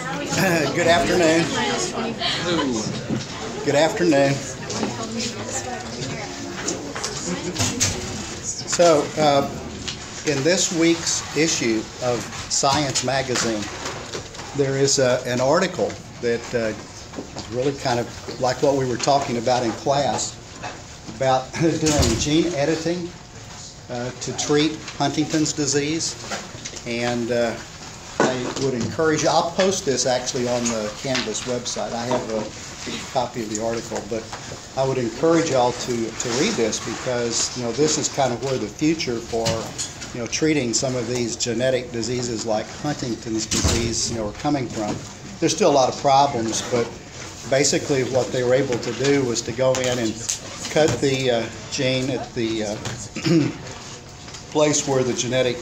Good afternoon. Good afternoon. So, in this week's issue of Science magazine, there is an article that is really kind of like what we were talking about in class about doing gene editing to treat Huntington's disease. And I would encourage you, I'll post this actually on the Canvas website. I have a copy of the article, but I would encourage y'all to read this, because this is kind of where the future for treating some of these genetic diseases like Huntington's disease are coming from. There's still a lot of problems, but basically what they were able to do was to go in and cut the gene at the place where the genetic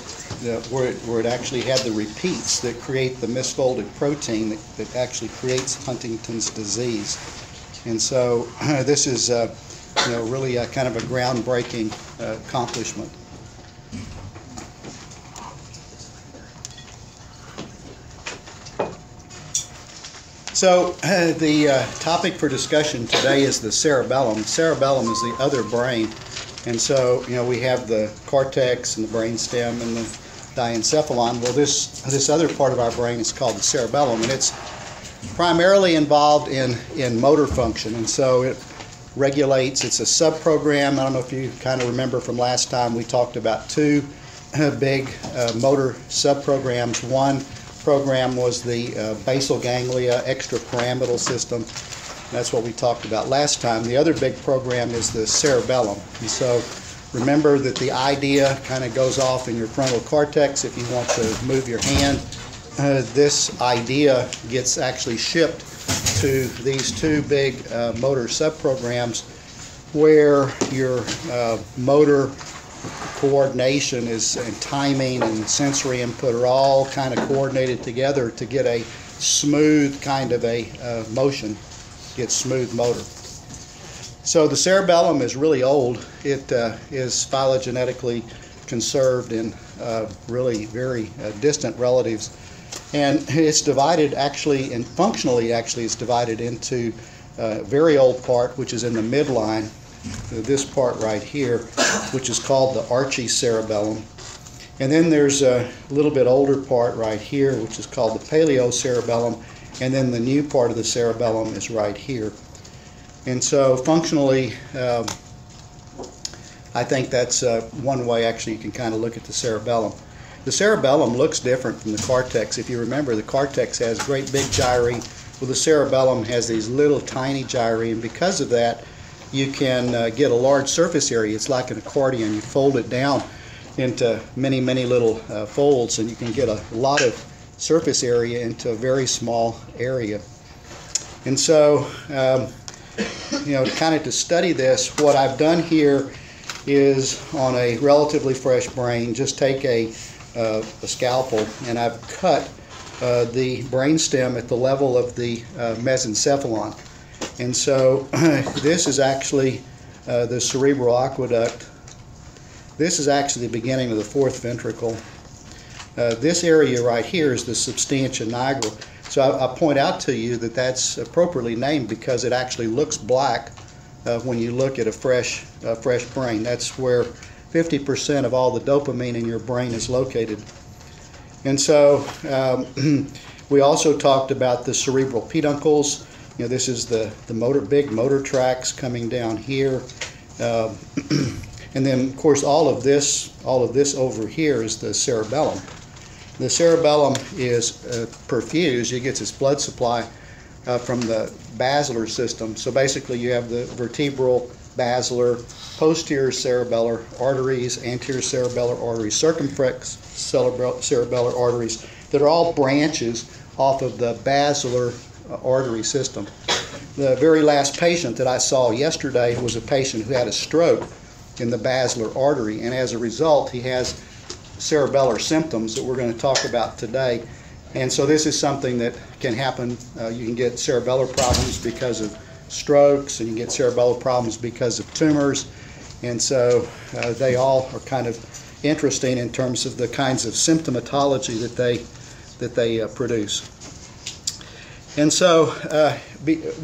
where it actually had the repeats that create the misfolded protein that actually creates Huntington's disease. And so this is really kind of a groundbreaking accomplishment. So the topic for discussion today is the cerebellum. The cerebellum is the other brain. And so we have the cortex and the brainstem and the diencephalon. Well, this other part of our brain is called the cerebellum, and it's primarily involved in motor function. And so it regulates, it's a subprogram. I don't know if you kind of remember from last time, we talked about two big motor subprograms. One program was the basal ganglia extrapyramidal system. That's what we talked about last time. The other big program is the cerebellum. And so remember that the idea kind of goes off in your frontal cortex. If you want to move your hand, this idea gets actually shipped to these two big motor subprograms, where your motor coordination and timing and sensory input are all kind of coordinated together to get a smooth kind of a motion, get smooth motor. So the cerebellum is really old. It is phylogenetically conserved in really very distant relatives, and it's divided actually, and functionally actually it's divided into a very old part, which is in the midline, this part right here, which is called the archicerebellum. And then there's a little bit older part right here, which is called the paleocerebellum, and then the new part of the cerebellum is right here. And so functionally, I think that's one way actually you can kind of look at the cerebellum. The cerebellum looks different from the cortex. If you remember, the cortex has great big gyri. Well, the cerebellum has these little tiny gyri, and because of that, you can get a large surface area. It's like an accordion. You fold it down into many, many little folds, and you can get a lot of surface area into a very small area. And so, kind of to study this, what I've done here is, on a relatively fresh brain, just take a scalpel, and I've cut the brainstem at the level of the mesencephalon. And so this is actually the cerebral aqueduct. This is actually the beginning of the fourth ventricle. This area right here is the substantia nigra. So I point out to you that that's appropriately named because it actually looks black when you look at a fresh brain. That's where 50% of all the dopamine in your brain is located. And so we also talked about the cerebral peduncles. This is the big motor tracts coming down here. And then, of course, all of this over here is the cerebellum. The cerebellum is perfused. It gets its blood supply from the basilar system. So basically you have the vertebral, basilar, posterior cerebellar arteries, anterior cerebellar arteries, circumflex cerebellar arteries that are all branches off of the basilar artery system. The very last patient that I saw yesterday was a patient who had a stroke in the basilar artery, and as a result he has cerebellar symptoms that we're going to talk about today. And so this is something that can happen. You can get cerebellar problems because of strokes, and you can get cerebellar problems because of tumors. And so they all are kind of interesting in terms of the kinds of symptomatology that they produce. And so,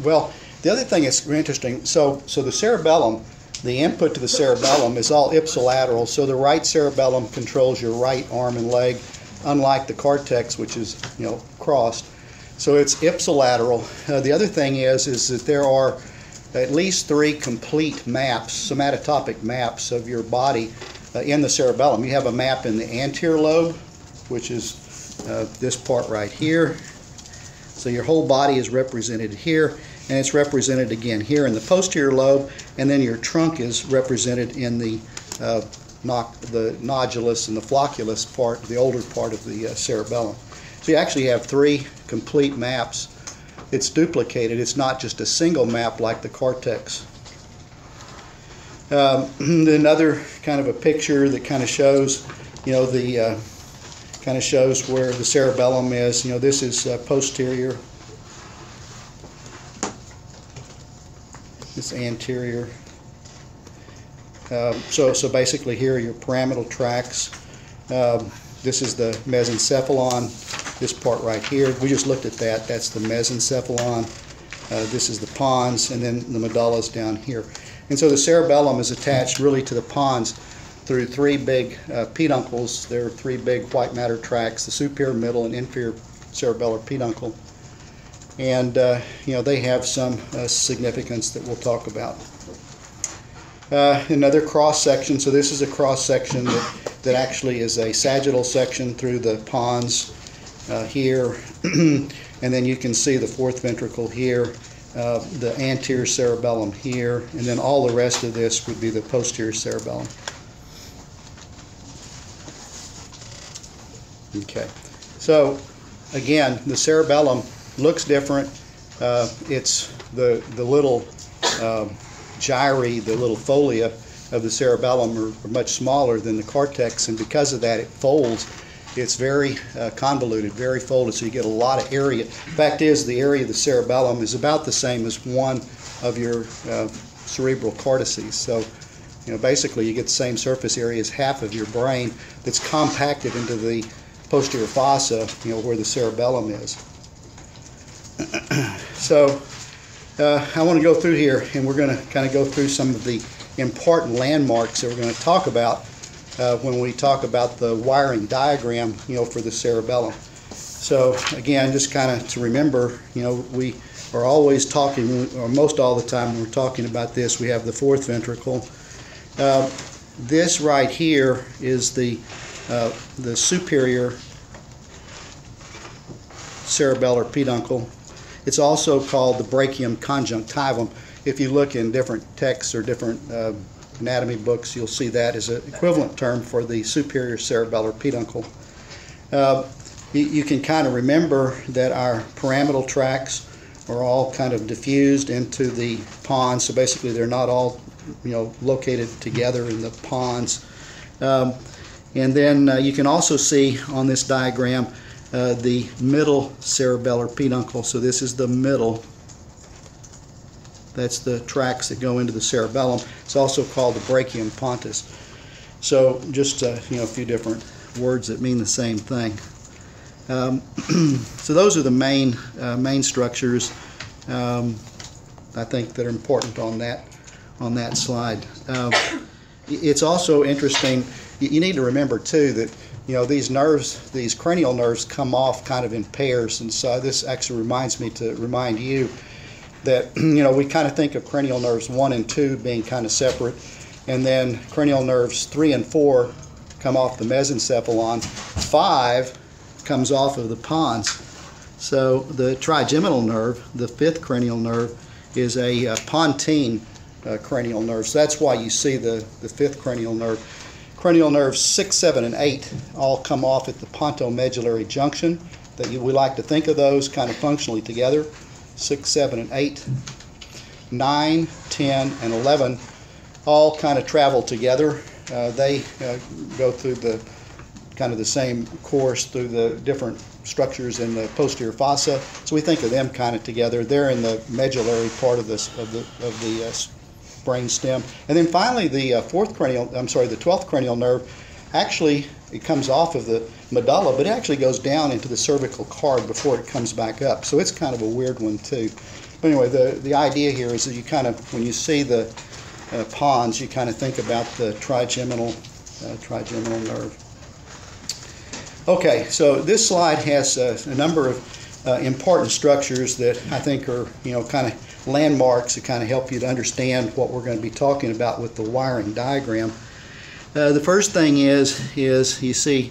well, the other thing that's interesting, so the cerebellum, the input to the cerebellum is all ipsilateral, so the right cerebellum controls your right arm and leg, unlike the cortex, which is, crossed. So it's ipsilateral. The other thing is that there are at least 3 complete maps, somatotopic maps of your body in the cerebellum. You have a map in the anterior lobe, which is this part right here. So your whole body is represented here, and it's represented again here in the posterior lobe, and then your trunk is represented in the nodulus and the flocculus part, the older part of the cerebellum. So you actually have 3 complete maps. It's duplicated. It's not just a single map like the cortex. Another kind of a picture that kind of shows, kind of shows where the cerebellum is. This is posterior. This anterior. So basically here are your pyramidal tracts. This is the mesencephalon. This part right here, we just looked at that. That's the mesencephalon. This is the pons, and then the medulla is down here. And so the cerebellum is attached really to the pons through 3 big peduncles. There are 3 big white matter tracts: the superior, middle, and inferior cerebellar peduncle. And they have some significance that we'll talk about. Another cross section. So this is a cross section that actually is a sagittal section through the pons here, and then you can see the 4th ventricle here, the anterior cerebellum here, and then all the rest of this would be the posterior cerebellum. Okay, so again, the cerebellum looks different. It's the little gyri, the little folia of the cerebellum are much smaller than the cortex, and because of that it folds. It's very convoluted, very folded, so you get a lot of area. Fact is, the area of the cerebellum is about the same as one of your cerebral cortices. So, basically you get the same surface area as half of your brain that's compacted into the posterior fossa, where the cerebellum is. So, I want to go through here, and we're going to kind of go through some of the important landmarks that we're going to talk about when we talk about the wiring diagram, for the cerebellum. So again, just kind of to remember, we are always talking, or most all the time when we're talking about this, we have the 4th ventricle. This right here is the superior cerebellar peduncle. It's also called the brachium conjunctivum. If you look in different texts or different anatomy books, you'll see that as an equivalent term for the superior cerebellar peduncle. You can kind of remember that our pyramidal tracts are all kind of diffused into the pons, so basically they're not all located together in the pons. And then you can also see on this diagram the middle cerebellar peduncle. So this is the middle. That's the tracts that go into the cerebellum. It's also called the brachium pontus. So just a few different words that mean the same thing. So those are the main structures I think that are important on that slide. It's also interesting. You need to remember too that these nerves, these cranial nerves, come off kind of in pairs, and so this actually reminds me to remind you that we kind of think of cranial nerves 1 and 2 being kind of separate, and then cranial nerves 3 and 4 come off the mesencephalon. 5 comes off of the pons. So the trigeminal nerve, the 5th cranial nerve, is a pontine cranial nerve. So that's why you see the 5th cranial nerve. Cranial nerves 6, 7, and 8 all come off at the pontomedullary junction. We like to think of those kind of functionally together. 6, 7, and 8, 9, 10, and 11 all kind of travel together. They go through the kind of the same course through the different structures in the posterior fossa. So we think of them kind of together. They're in the medullary part of the brain stem. And then finally, the 12th cranial nerve actually it comes off of the medulla, but it actually goes down into the cervical card before it comes back up. So it's kind of a weird one too. But anyway, the idea here is that you kind of, when you see the pons, you kind of think about the trigeminal nerve. Okay, so this slide has a number of important structures that I think are, kind of landmarks that kind of help you to understand what we're going to be talking about with the wiring diagram. The first thing is you see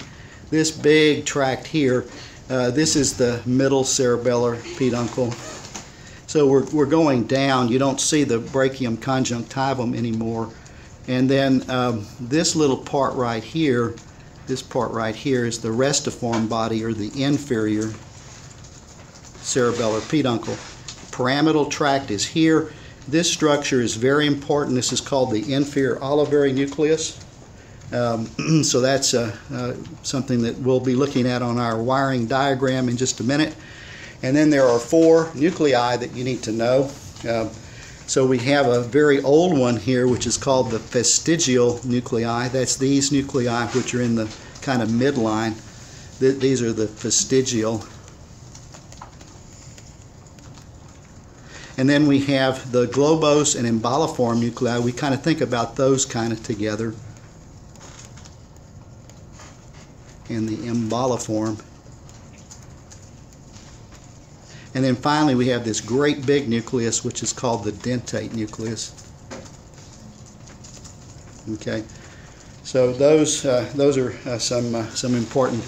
this big tract here. This is the middle cerebellar peduncle. So we're going down. You don't see the brachium conjunctivum anymore. And then this little part right here, this part right here is the restiform body, or the inferior cerebellar peduncle. Pyramidal tract is here. This structure is very important. This is called the inferior olivary nucleus. So that's something that we'll be looking at on our wiring diagram in just a minute. And then there are 4 nuclei that you need to know. So we have a very old one here, which is called the fastigial nuclei. That's these nuclei which are in the kind of midline. These are the fastigial. And then we have the globose and emboliform nuclei. We kind of think about those kind of together. And the emboliform. And then finally we have this great big nucleus, which is called the dentate nucleus. Okay, so those are some important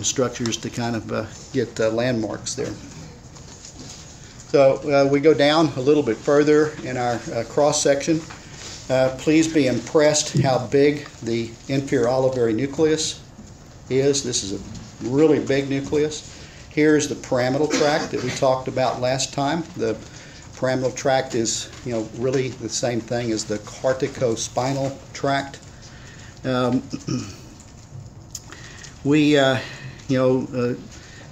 structures to kind of get landmarks there. So we go down a little bit further in our cross section. Please be impressed how big the inferior olivary nucleus is. This is a really big nucleus. Here's the pyramidal tract that we talked about last time. The pyramidal tract is, really the same thing as the corticospinal tract. We,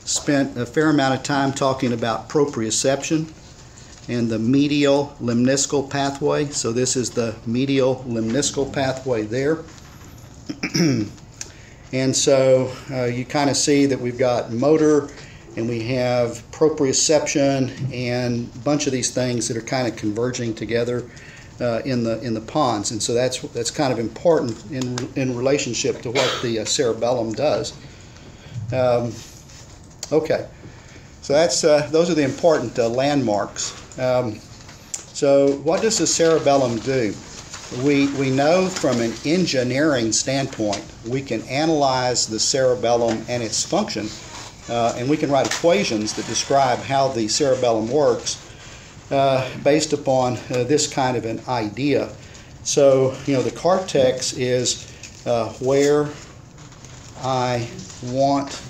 spent a fair amount of time talking about proprioception and the medial lemniscal pathway. So this is the medial lemniscal pathway there. And so you kind of see that we've got motor, and we have proprioception, and a bunch of these things that are kind of converging together in the pons. And so that's kind of important in relationship to what the cerebellum does. Okay, so those are the important landmarks. So what does the cerebellum do? We know from an engineering standpoint, we can analyze the cerebellum and its function, and we can write equations that describe how the cerebellum works based upon this kind of an idea. So, the cortex is where I want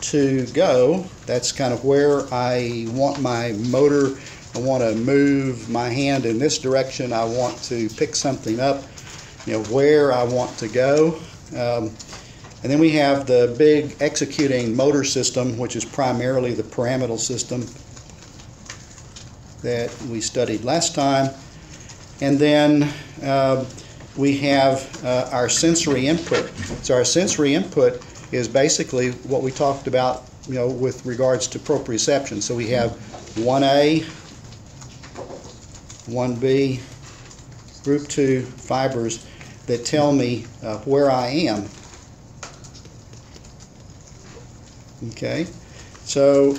to go. That's kind of where I want my motor. I want to move my hand in this direction. I want to pick something up, where I want to go. And then we have the big executing motor system, which is primarily the pyramidal system that we studied last time. And then we have our sensory input. So our sensory input is basically what we talked about, with regards to proprioception. So we have 1A, 1B, group 2 fibers that tell me where I am. Okay, so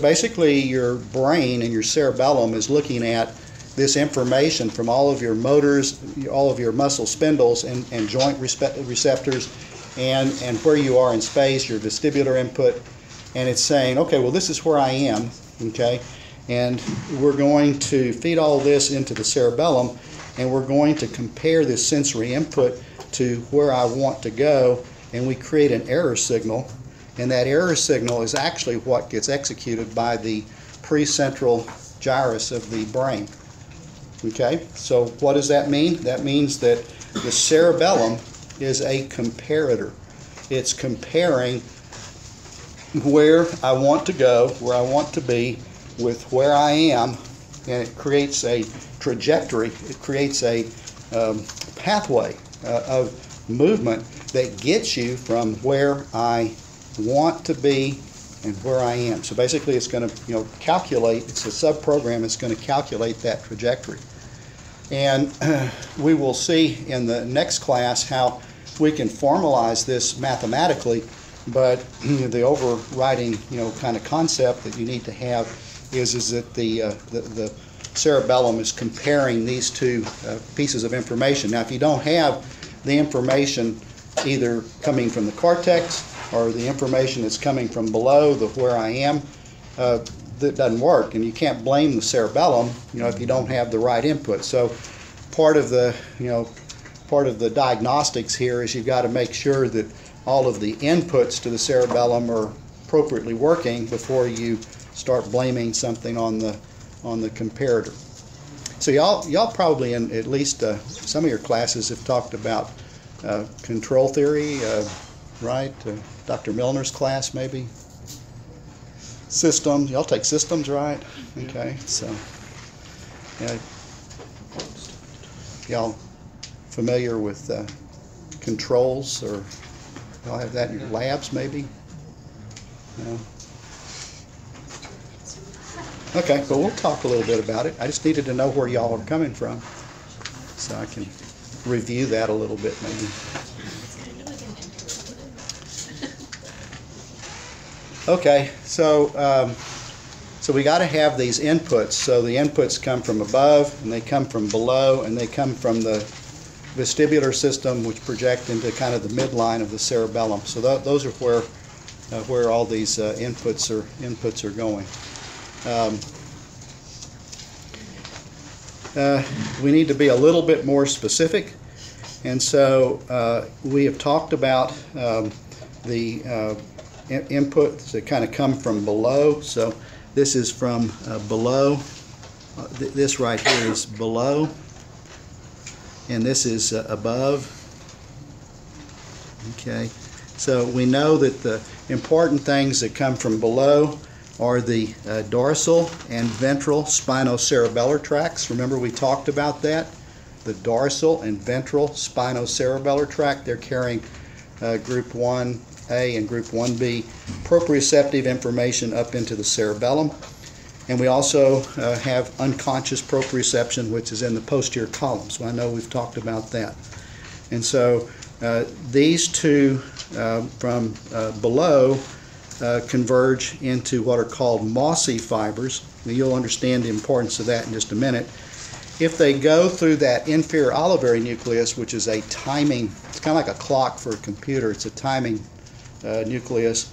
basically your brain and your cerebellum is looking at this information from all of your motors, all of your muscle spindles and joint receptors, and where you are in space, your vestibular input, and it's saying, okay, well, this is where I am, okay, and we're going to feed all this into the cerebellum, and we're going to compare this sensory input to where I want to go, and we create an error signal, and that error signal is actually what gets executed by the precentral gyrus of the brain. Okay, so what does that mean? That means that the cerebellum is a comparator. It's comparing where I want to go, where I want to be, with where I am, and it creates a trajectory. It creates a pathway of movement that gets you from where I want to be and where I am. So basically it's going to calculate, it's a sub-program, it's going to calculate that trajectory. And we will see in the next class how we can formalize this mathematically, but the overriding kind of concept that you need to have is that the cerebellum is comparing these two pieces of information. Now if you don't have the information either coming from the cortex or the information that's coming from below the where I am, that doesn't work, and you can't blame the cerebellum if you don't have the right input. So part of the diagnostics here is you've got to make sure that all of the inputs to the cerebellum are appropriately working before you start blaming something on the comparator. So y'all probably in at least some of your classes have talked about control theory, right? Dr. Milner's class maybe. Systems, y'all take systems, right? Okay, so yeah, y'all familiar with controls, or y'all have that in your labs maybe? No? Okay, well, we'll talk a little bit about it. I just needed to know where y'all are coming from so I can review that a little bit maybe. Okay, so we got to have these inputs. So the inputs come from above, and they come from below, and they come from the vestibular system, which project into kind of the midline of the cerebellum. So those are where all these inputs are going. We need to be a little bit more specific, and so we have talked about the inputs that kind of come from below. So this is from below. This right here is below, and this is above. Okay, so we know that the important things that come from below are the dorsal and ventral spinocerebellar tracts. Remember we talked about that? The dorsal and ventral spinocerebellar tract, they're carrying group 1A and group 1B proprioceptive information up into the cerebellum. And we also have unconscious proprioception, which is in the posterior column. So I know we've talked about that. And so these two from below converge into what are called mossy fibers. Now, you'll understand the importance of that in just a minute. If they go through that inferior olivary nucleus, which is a timing, it's kind of like a clock for a computer, it's a timing nucleus.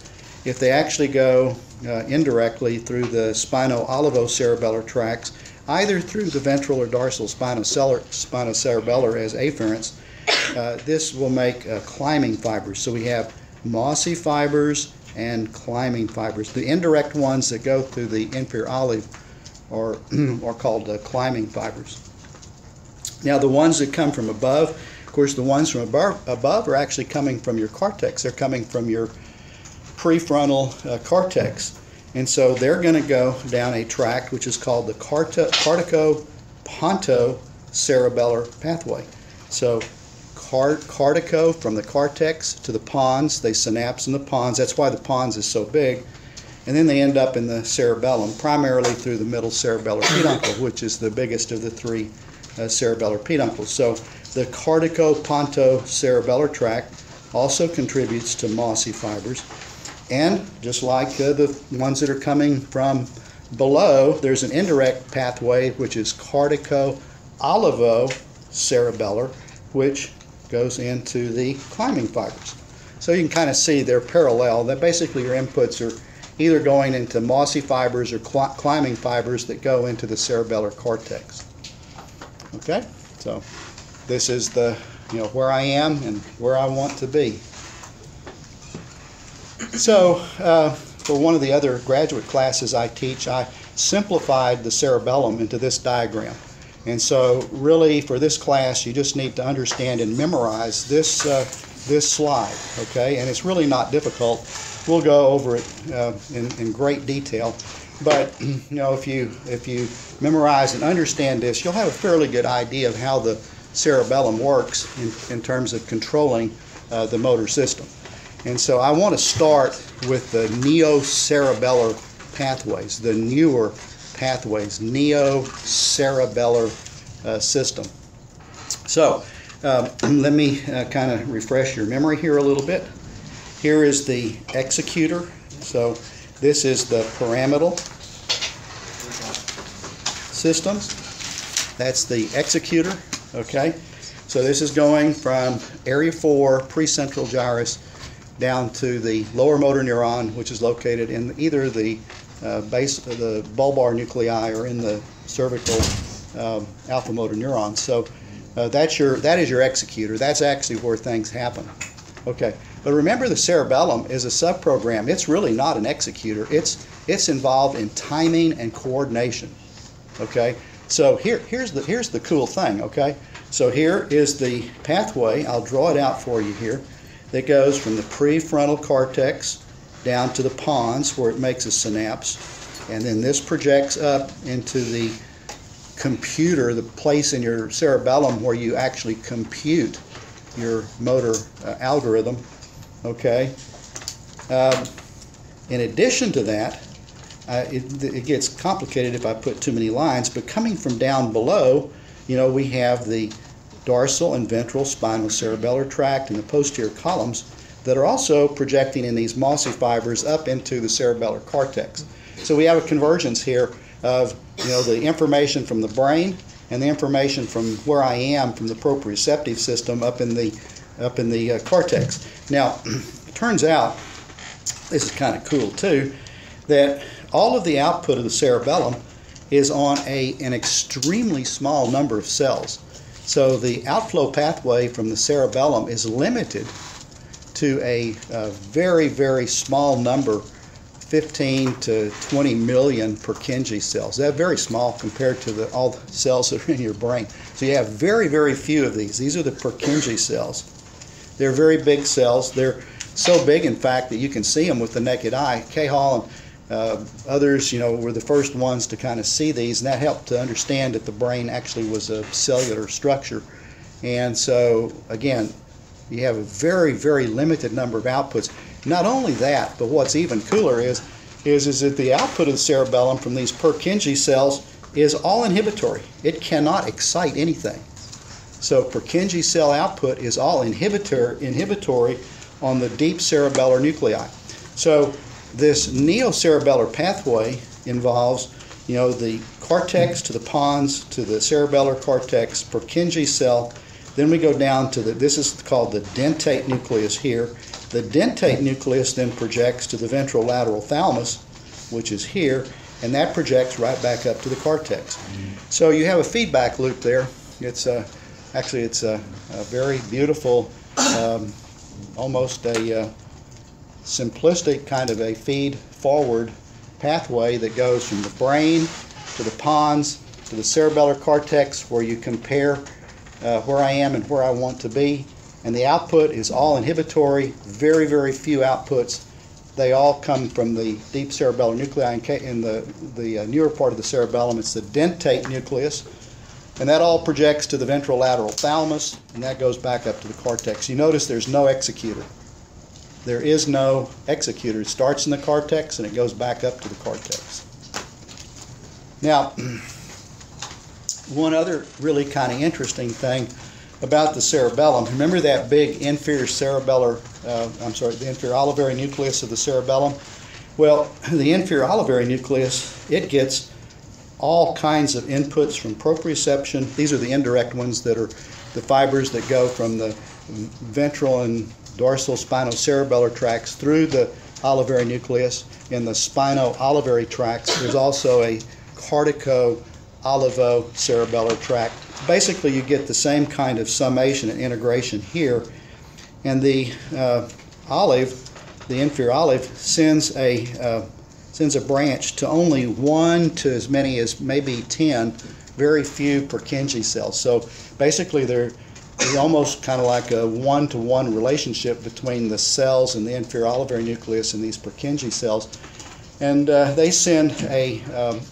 If they actually go indirectly through the spino-olivocerebellar tracts, either through the ventral or dorsal spinocerebellar as afferents, this will make climbing fibers. So we have mossy fibers and climbing fibers. The indirect ones that go through the inferior olive are called climbing fibers. Now the ones that come from above, of course the ones from above are actually coming from your cortex. They're coming from your prefrontal cortex. And so they're going to go down a tract which is called the cortico-pontocerebellar pathway. So cortico from the cortex to the pons, they synapse in the pons. That's why the pons is so big. And then they end up in the cerebellum, primarily through the middle cerebellar peduncle, which is the biggest of the three cerebellar peduncles. So the cortico-pontocerebellar tract also contributes to mossy fibers. And just like the ones that are coming from below, there's an indirect pathway which is cortico-olivocerebellar, which goes into the climbing fibers. So you can kind of see they're parallel. That basically your inputs are either going into mossy fibers or climbing fibers that go into the cerebellar cortex. Okay, so this is the where I am and where I want to be. So for one of the other graduate classes I teach, I simplified the cerebellum into this diagram. And so really for this class you just need to understand and memorize this this slide, okay? And it's really not difficult. We'll go over it in great detail. But if you memorize and understand this, you'll have a fairly good idea of how the cerebellum works in terms of controlling the motor system. And so I want to start with the neocerebellar pathways, the newer pathways, neocerebellar system. So let me kind of refresh your memory here a little bit. Here is the executor. So this is the pyramidal system. That's the executor. Okay. So this is going from area 4 precentral gyrus down to the lower motor neuron, which is located in either the base of the bulbar nuclei or in the cervical alpha motor neuron. So that is your executor. That's actually where things happen. Okay, but remember the cerebellum is a subprogram. It's really not an executor. It's involved in timing and coordination. Okay, so here's the cool thing. Okay, so here is the pathway. I'll draw it out for you here. That goes from the prefrontal cortex down to the pons where it makes a synapse, and then this projects up into the computer, the place in your cerebellum where you actually compute your motor algorithm. Okay. In addition to that, it gets complicated if I put too many lines, but coming from down below, we have the dorsal and ventral spinocerebellar tract and the posterior columns that are also projecting in these mossy fibers up into the cerebellar cortex. So we have a convergence here of the information from the brain and the information from where I am from the proprioceptive system up in the cortex. Now, it turns out, this is kind of cool too, that all of the output of the cerebellum is on an extremely small number of cells. So the outflow pathway from the cerebellum is limited to a very, very small number, 15 to 20 million Purkinje cells. That's very small compared to all the cells that are in your brain. So you have very, very few of these. These are the Purkinje cells. They're very big cells. They're so big, in fact, that you can see them with the naked eye. K. Hall and others, were the first ones to kind of see these, and that helped to understand that the brain actually was a cellular structure. And so, again, you have a very, very limited number of outputs. Not only that, but what's even cooler is that the output of the cerebellum from these Purkinje cells is all inhibitory. It cannot excite anything. So Purkinje cell output is all inhibitory on the deep cerebellar nuclei. So this neocerebellar pathway involves, the cortex to the pons to the cerebellar cortex, Purkinje cell. Then we go down to this is called the dentate nucleus here. The dentate nucleus then projects to the ventrolateral thalamus, which is here, and that projects right back up to the cortex. So you have a feedback loop there. It's actually a very beautiful, almost a simplistic kind of a feed-forward pathway that goes from the brain to the pons to the cerebellar cortex, where you compare where I am and where I want to be. And the output is all inhibitory, very, very few outputs. They all come from the deep cerebellar nuclei. In the newer part of the cerebellum, it's the dentate nucleus. And that all projects to the ventrolateral thalamus, and that goes back up to the cortex. You notice there's no executor. There is no executor. It starts in the cortex and it goes back up to the cortex. Now, one other really kind of interesting thing about the cerebellum, remember that big inferior cerebellar, the inferior olivary nucleus of the cerebellum? Well, the inferior olivary nucleus, it gets all kinds of inputs from proprioception. These are the indirect ones that are the fibers that go from the ventral and dorsal spinocerebellar tracts through the olivary nucleus. In the spino-olivary tracts, there's also a cortico-olivocerebellar tract. Basically, you get the same kind of summation and integration here. And the inferior olive, sends a branch to only 1 to as many as maybe 10 very few Purkinje cells. So basically, they're almost kind of like a one-to-one relationship between the cells in the inferior olivary nucleus and these Purkinje cells. And they send a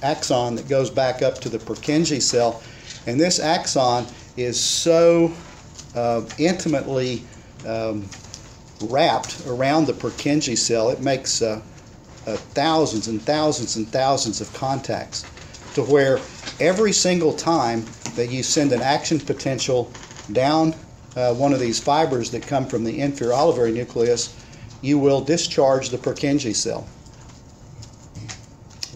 axon that goes back up to the Purkinje cell. And this axon is so intimately wrapped around the Purkinje cell, it makes thousands and thousands and thousands of contacts, to where every single time that you send an action potential down one of these fibers that come from the inferior olivary nucleus, you will discharge the Purkinje cell.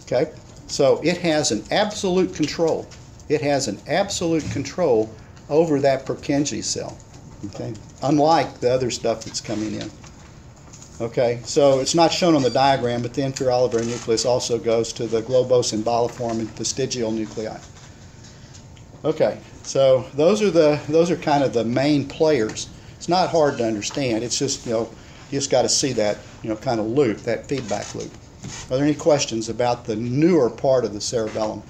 Okay? So it has an absolute control. It has an absolute control over that Purkinje cell. Okay? Unlike the other stuff that's coming in. Okay, so it's not shown on the diagram, but the inferior olivary nucleus also goes to the globose emboliform and vestigial nuclei. Okay, so those are kind of the main players. It's not hard to understand. It's just, you just got to see that, kind of loop, that feedback loop. Are there any questions about the newer part of the cerebellum?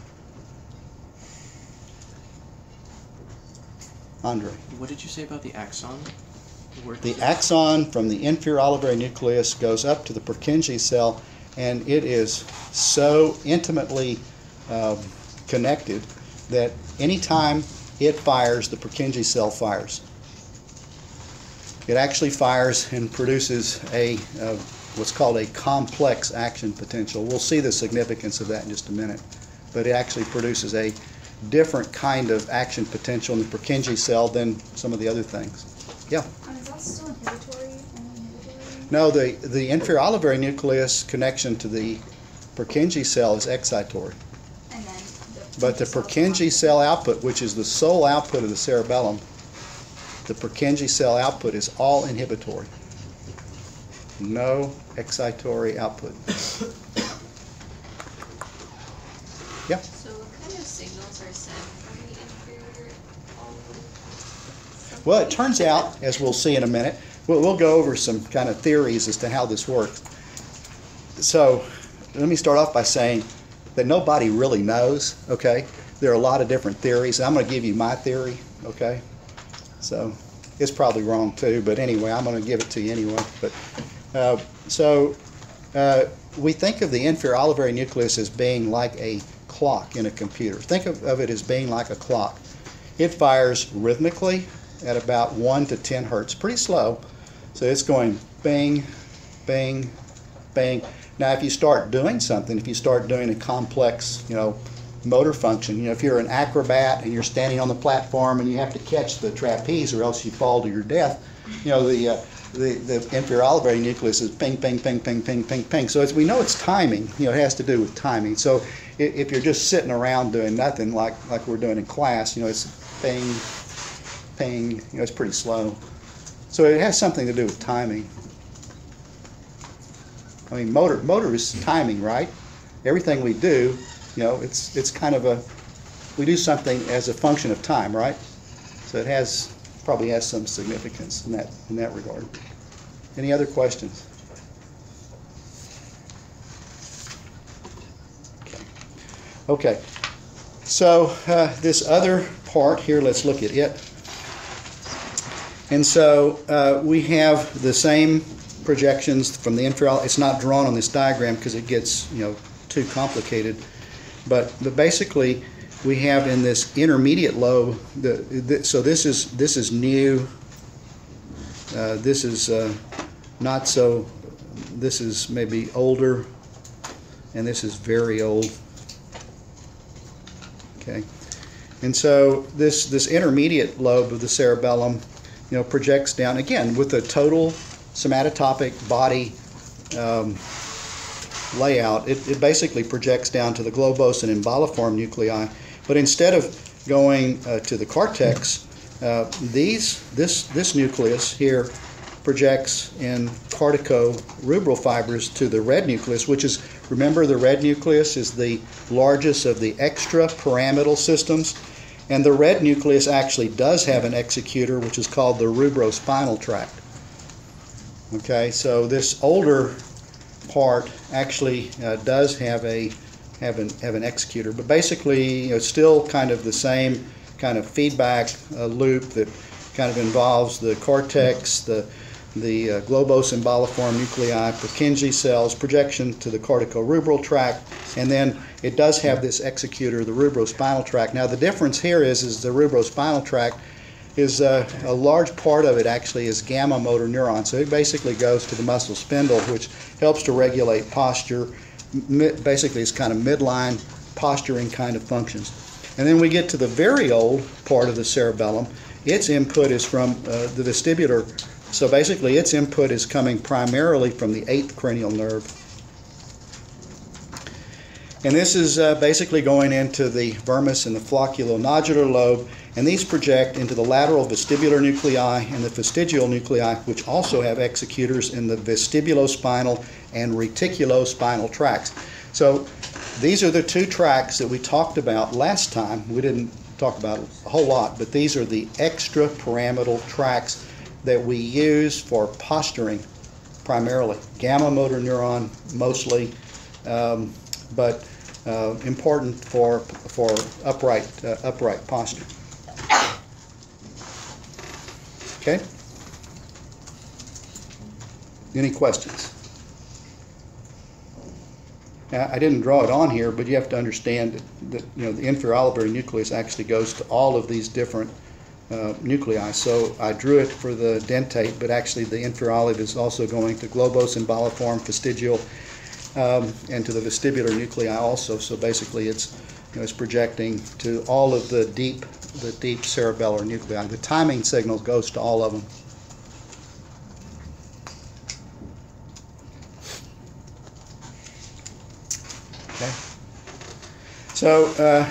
Andre. What did you say about the axon? The axon from the inferior olivary nucleus goes up to the Purkinje cell, and it is so intimately connected that anytime it fires, the Purkinje cell fires. It actually fires and produces what's called a complex action potential. We'll see the significance of that in just a minute, but it actually produces a different kind of action potential in the Purkinje cell than some of the other things. Yeah? Is that still inhibitory and inhibitory? No, the inferior olivary nucleus connection to the Purkinje cell is excitatory. And then But the Purkinje cell output, which is the sole output of the cerebellum, the Purkinje cell output is all inhibitory. No excitatory output. Yeah? So what kind of signals are sent from the inferior olivary? Well, it turns out, as we'll see in a minute, we'll go over some kind of theories as to how this works. So let me start off by saying that nobody really knows, okay? There are a lot of different theories. I'm going to give you my theory, okay? So it's probably wrong too, but anyway, I'm going to give it to you anyway. But we think of the inferior olivary nucleus as being like a clock in a computer. Think of it as being like a clock. It fires rhythmically at about 1 to 10 hertz, pretty slow. So it's going bang, bang, bang. Now, if you start doing something, if you start doing a complex, motor function, if you're an acrobat and you're standing on the platform and you have to catch the trapeze or else you fall to your death, the inferior olivary nucleus is ping, ping, ping, ping, ping, ping, ping. So as we know, it's timing. It has to do with timing. So if you're just sitting around doing nothing like we're doing in class, it's ping, ping. It's pretty slow. So it has something to do with timing. I mean, motor is timing, right? Everything we do, it's kind of we do something as a function of time, right? So it probably has some significance in that regard. Any other questions? Okay. So this other part here, let's look at it. And so we have the same projections from the inferior. It's not drawn on this diagram because it gets too complicated. But basically, we have in this intermediate lobe. So this is new. This is not so. This is maybe older, and this is very old. Okay, and so this intermediate lobe of the cerebellum, projects down again with the total somatotopic body layout. It basically projects down to the globose and emboliform nuclei, but instead of going to the cortex, this nucleus here projects in cortico-rubral fibers to the red nucleus, which is, remember, the red nucleus is the largest of the extrapyramidal systems, and the red nucleus actually does have an executor, which is called the rubrospinal tract. Okay, so this older part actually does have an executor, but basically it's still kind of the same kind of feedback loop that kind of involves the cortex, the globosymboliform nuclei, Purkinje cells, projection to the corticorubral tract, and then it does have this executor, the rubrospinal tract. Now the difference here is the rubrospinal tract is a large part of it actually is gamma motor neuron. So it basically goes to the muscle spindle, which helps to regulate posture. Basically it's kind of midline posturing kind of functions. And then we get to the very old part of the cerebellum. Its input is from the vestibular. So basically its input is coming primarily from the 8th cranial nerve. And this is basically going into the vermis and the flocculonodular lobe, and these project into the lateral vestibular nuclei and the fastigial nuclei, which also have executors in the vestibulospinal and reticulospinal tracts. So these are the two tracts that we talked about last time. We didn't talk about it a whole lot, but these are the extrapyramidal tracts that we use for posturing primarily. Gamma motor neuron mostly, but important for upright posture. Okay? Any questions? Now, I didn't draw it on here, but you have to understand that the inferior olivary nucleus actually goes to all of these different nuclei. So I drew it for the dentate, but actually the inferior olive is also going to globosymboliform, fastigial, and to the vestibular nuclei also. So basically it's projecting to all of the deep cerebellar nuclei. The timing signal goes to all of them. Okay. So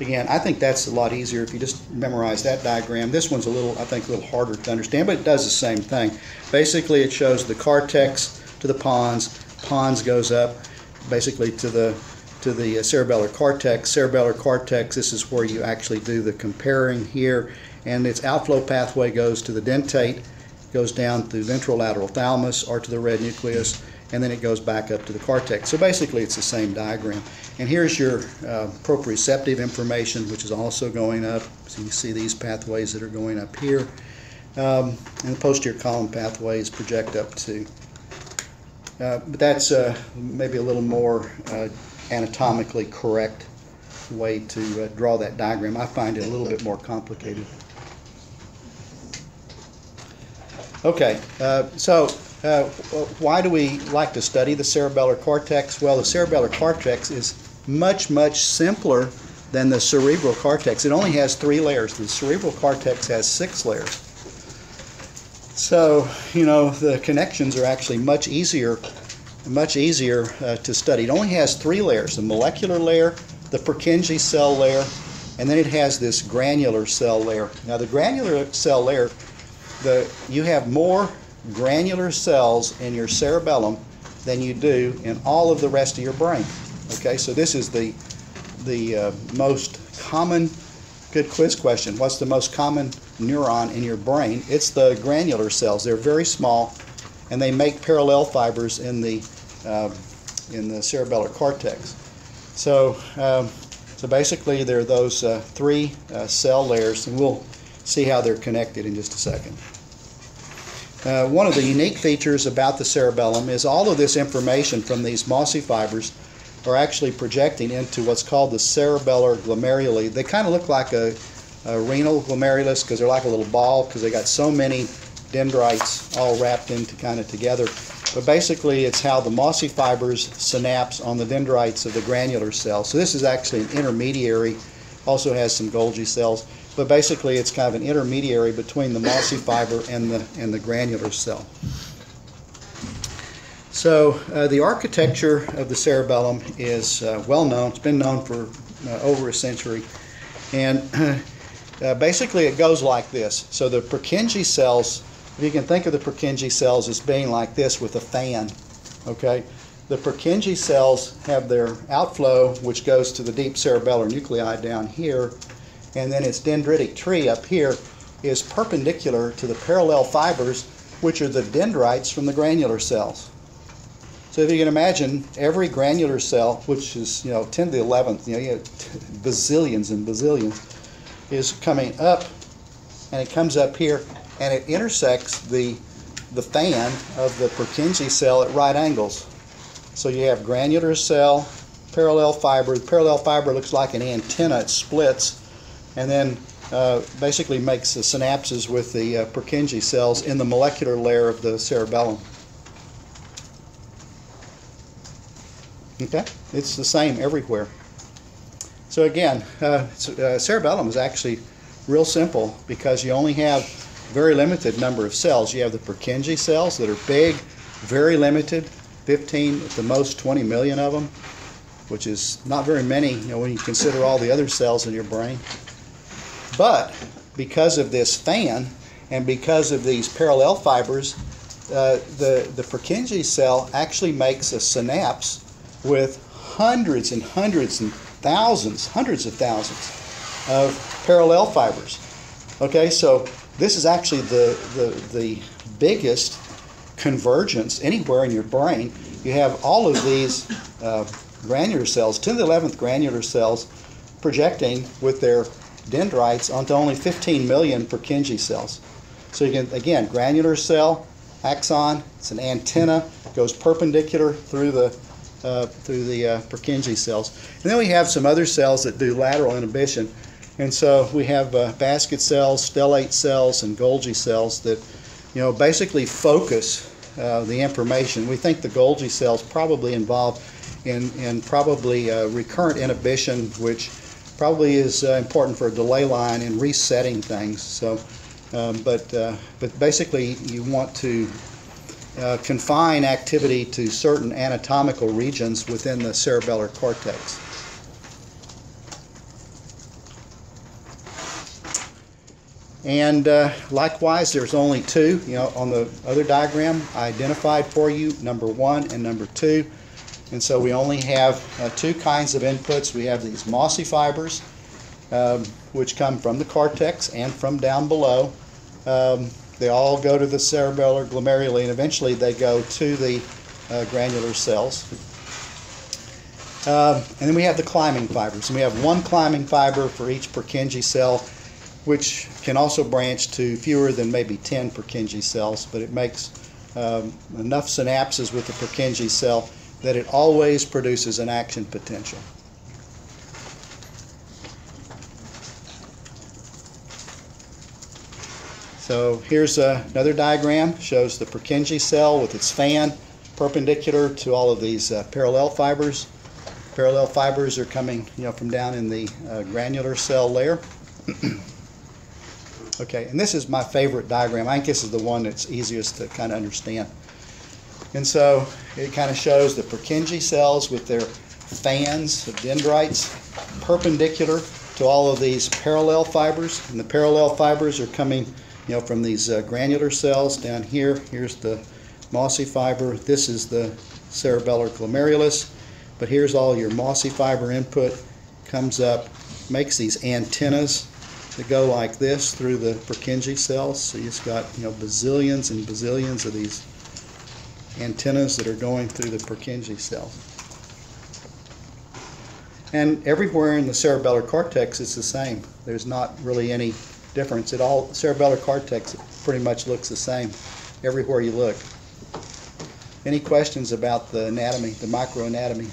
again, I think that's a lot easier if you just memorize that diagram. This one's I think a little harder to understand, but it does the same thing. Basically, it shows the cortex to the pons. Pons goes up basically to the cerebellar cortex. Cerebellar cortex, this is where you actually do the comparing here, and its outflow pathway goes to the dentate, goes down through ventrolateral thalamus or to the red nucleus, and then it goes back up to the cortex. So basically it's the same diagram. And here's your proprioceptive information, which is also going up. So you see these pathways that are going up here. And the posterior column pathways project up to. But that's maybe a little more anatomically correct way to draw that diagram. I find it a little bit more complicated. Okay, so why do we like to study the cerebellar cortex? Well, the cerebellar cortex is much, much simpler than the cerebral cortex. It only has 3 layers. The cerebral cortex has 6 layers. So, the connections are actually much easier to study. It only has 3 layers: the molecular layer, the Purkinje cell layer, and then it has this granular cell layer. Now, the granular cell layer, you have more granular cells in your cerebellum than you do in all of the rest of your brain. Okay, so this is the most common, good quiz question. What's the most common neuron in your brain? It's the granular cells. They're very small, and they make parallel fibers in the cerebellar cortex. So basically, there are those 3 cell layers, and we'll see how they're connected in just a second. One of the unique features about the cerebellum is all of this information from these mossy fibers are actually projecting into what's called the cerebellar glomeruli. They kind of look like a renal glomerulus because they're like a little ball because they got so many dendrites all wrapped into kind of together. But basically it's how the mossy fibers synapse on the dendrites of the granular cell. So this is actually an intermediary, also has some Golgi cells, but basically it's kind of an intermediary between the mossy fiber and the granular cell. So the architecture of the cerebellum is well known. It's been known for over a century. And basically it goes like this. So the Purkinje cells, if you can think of the Purkinje cells as being like this with a fan, okay? The Purkinje cells have their outflow, which goes to the deep cerebellar nuclei down here, and then its dendritic tree up here is perpendicular to the parallel fibers, which are the dendrites from the granular cells. So if you can imagine, every granular cell, which is 10 to the 11th, you have bazillions and bazillions, is coming up, and it comes up here, and it intersects the the fan of the Purkinje cell at right angles. So you have granular cell, parallel fiber. The parallel fiber looks like an antenna. It splits and then basically makes the synapses with the Purkinje cells in the molecular layer of the cerebellum. Okay, it's the same everywhere. So again, cerebellum is actually real simple because you only have very limited number of cells. You have the Purkinje cells that are big, very limited, 15 at the most 20 million of them, which is not very many, you know, when you consider all the other cells in your brain. But because of this fan and because of these parallel fibers, the Purkinje cell actually makes a synapse with hundreds and hundreds and thousands, hundreds of thousands of parallel fibers. Okay, so this is actually the biggest convergence anywhere in your brain. You have all of these granular cells, 10 to the 11th granular cells, projecting with their dendrites onto only 15 million Purkinje cells. So you can, again, granular cell, axon, it's an antenna, goes perpendicular through the Purkinje cells. And then we have some other cells that do lateral inhibition. And so we have basket cells, stellate cells, and Golgi cells that, you know, basically focus the information. We think the Golgi cells probably involved in probably recurrent inhibition, which probably is important for a delay line and resetting things. So, but basically you want to confine activity to certain anatomical regions within the cerebellar cortex. And likewise, there's only two. You know, on the other diagram, I identified for you number 1 and number 2. And so we only have two kinds of inputs. We have these mossy fibers, which come from the cortex and from down below. They all go to the cerebellar glomeruli, and eventually they go to the granular cells. And then we have the climbing fibers. And we have one climbing fiber for each Purkinje cell, which can also branch to fewer than maybe 10 Purkinje cells, but it makes enough synapses with the Purkinje cell that it always produces an action potential. So here's another diagram, shows the Purkinje cell with its fan perpendicular to all of these parallel fibers. Parallel fibers are coming, you know, from down in the granular cell layer. Okay, and this is my favorite diagram. I think this is the one that's easiest to kind of understand. And so it kind of shows the Purkinje cells with their fans of dendrites perpendicular to all of these parallel fibers. And the parallel fibers are coming, you know, from these granular cells down here. Here's the mossy fiber. This is the cerebellar glomerulus. But here's all your mossy fiber input. Comes up, makes these antennas that go like this through the Purkinje cells. So you've got, you know, bazillions and bazillions of these antennas that are going through the Purkinje cells. And everywhere in the cerebellar cortex it's the same. There's not really any difference at all. Cerebellar cortex pretty much looks the same everywhere you look. Any questions about the anatomy, the microanatomy?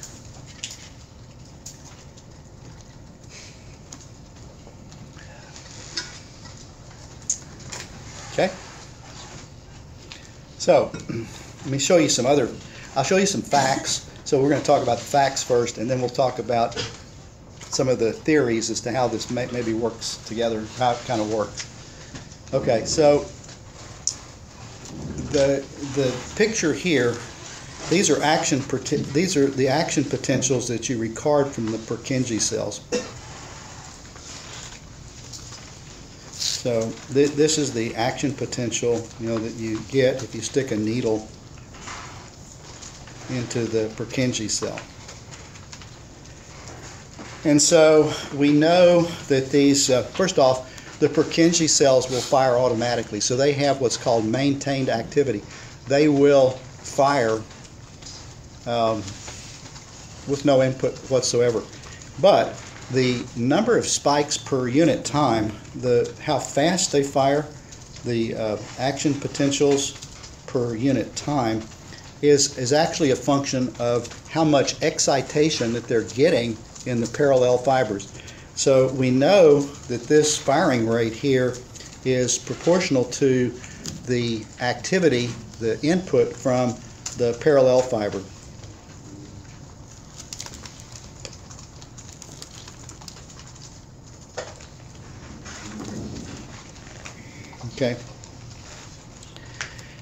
Okay. So, let me show you some other, I'll show you some facts. So we're going to talk about the facts first, and then we'll talk about some of the theories as to how this maybe works together, how it kind of works. Okay, so the picture here, these are the action potentials that you record from the Purkinje cells. So this is the action potential, you know, that you get if you stick a needle into the Purkinje cell. And so we know that these, first off, the Purkinje cells will fire automatically. So they have what's called maintained activity. They will fire with no input whatsoever. But the number of spikes per unit time, how fast they fire, the action potentials per unit time is actually a function of how much excitation that they're getting in the parallel fibers. So we know that this firing rate here is proportional to the activity, the input from the parallel fiber. Okay.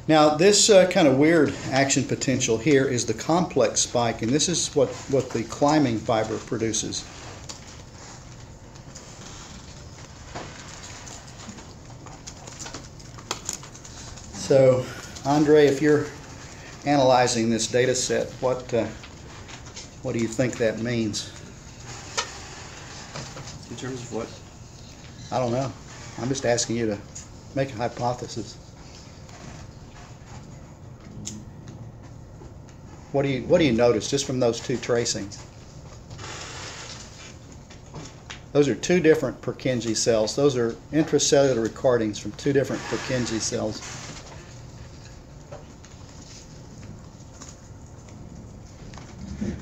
Now this kind of weird action potential here is the complex spike, and this is what the climbing fiber produces. So, Andre, if you're analyzing this data set, what do you think that means? In terms of what? I don't know. I'm just asking you to make a hypothesis. What do you notice just from those two tracings? Those are two different Purkinje cells. Those are intracellular recordings from two different Purkinje cells.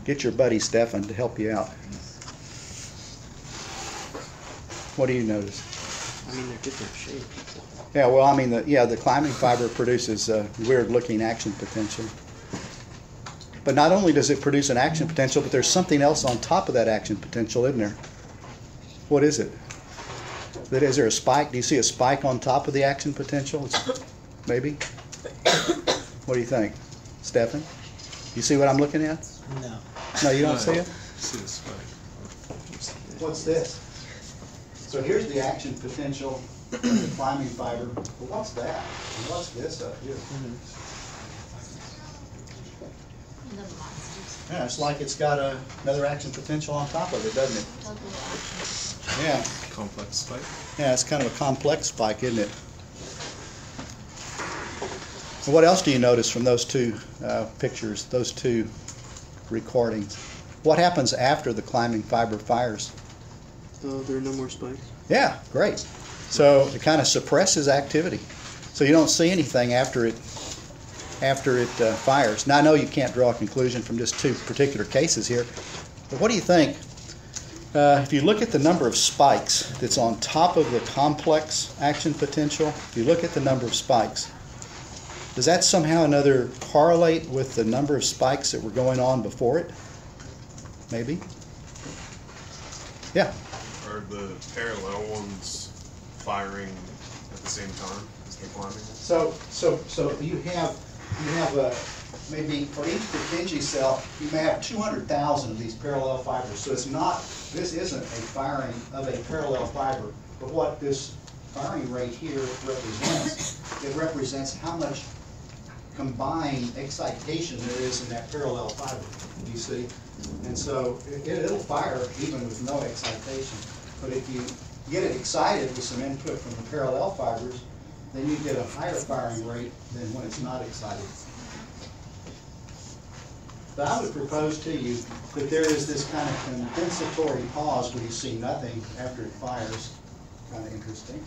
Get your buddy Stefan to help you out. What do you notice? I mean, they're different shapes. Yeah, well, I mean, the climbing fiber produces a weird-looking action potential. But not only does it produce an action potential, but there's something else on top of that action potential, isn't there? What is it? Is there a spike? Do you see a spike on top of the action potential? Maybe? What do you think, Stefan? You see what I'm looking at? No. No, you don't see it? See the spike. What's this? So here's the action potential of the climbing fiber. Well, what's that? And what's this up here? And the monsters. Yeah, it's like it's got another action potential on top of it, doesn't it? Double action. Yeah. Complex spike. Yeah, it's kind of a complex spike, isn't it? So what else do you notice from those two pictures, those two recordings? What happens after the climbing fiber fires? There are no more spikes. Yeah, great. So it kind of suppresses activity. So you don't see anything after it fires. Now I know you can't draw a conclusion from just two particular cases here, but what do you think? If you look at the number of spikes that's on top of the complex action potential, if you look at the number of spikes, does that somehow or another correlate with the number of spikes that were going on before it? Maybe? Yeah. Are the parallel ones firing at the same time as the climbing ones? So you have maybe for each Purkinje cell, you may have 200,000 of these parallel fibers. So this isn't a firing of a parallel fiber, but what this firing rate here represents, it represents how much combined excitation there is in that parallel fiber, you see? And so it'll fire even with no excitation. But if you get it excited with some input from the parallel fibers, then you get a higher firing rate than when it's not excited. But I would propose to you that there is this kind of compensatory pause where you see nothing after it fires. Kind of interesting.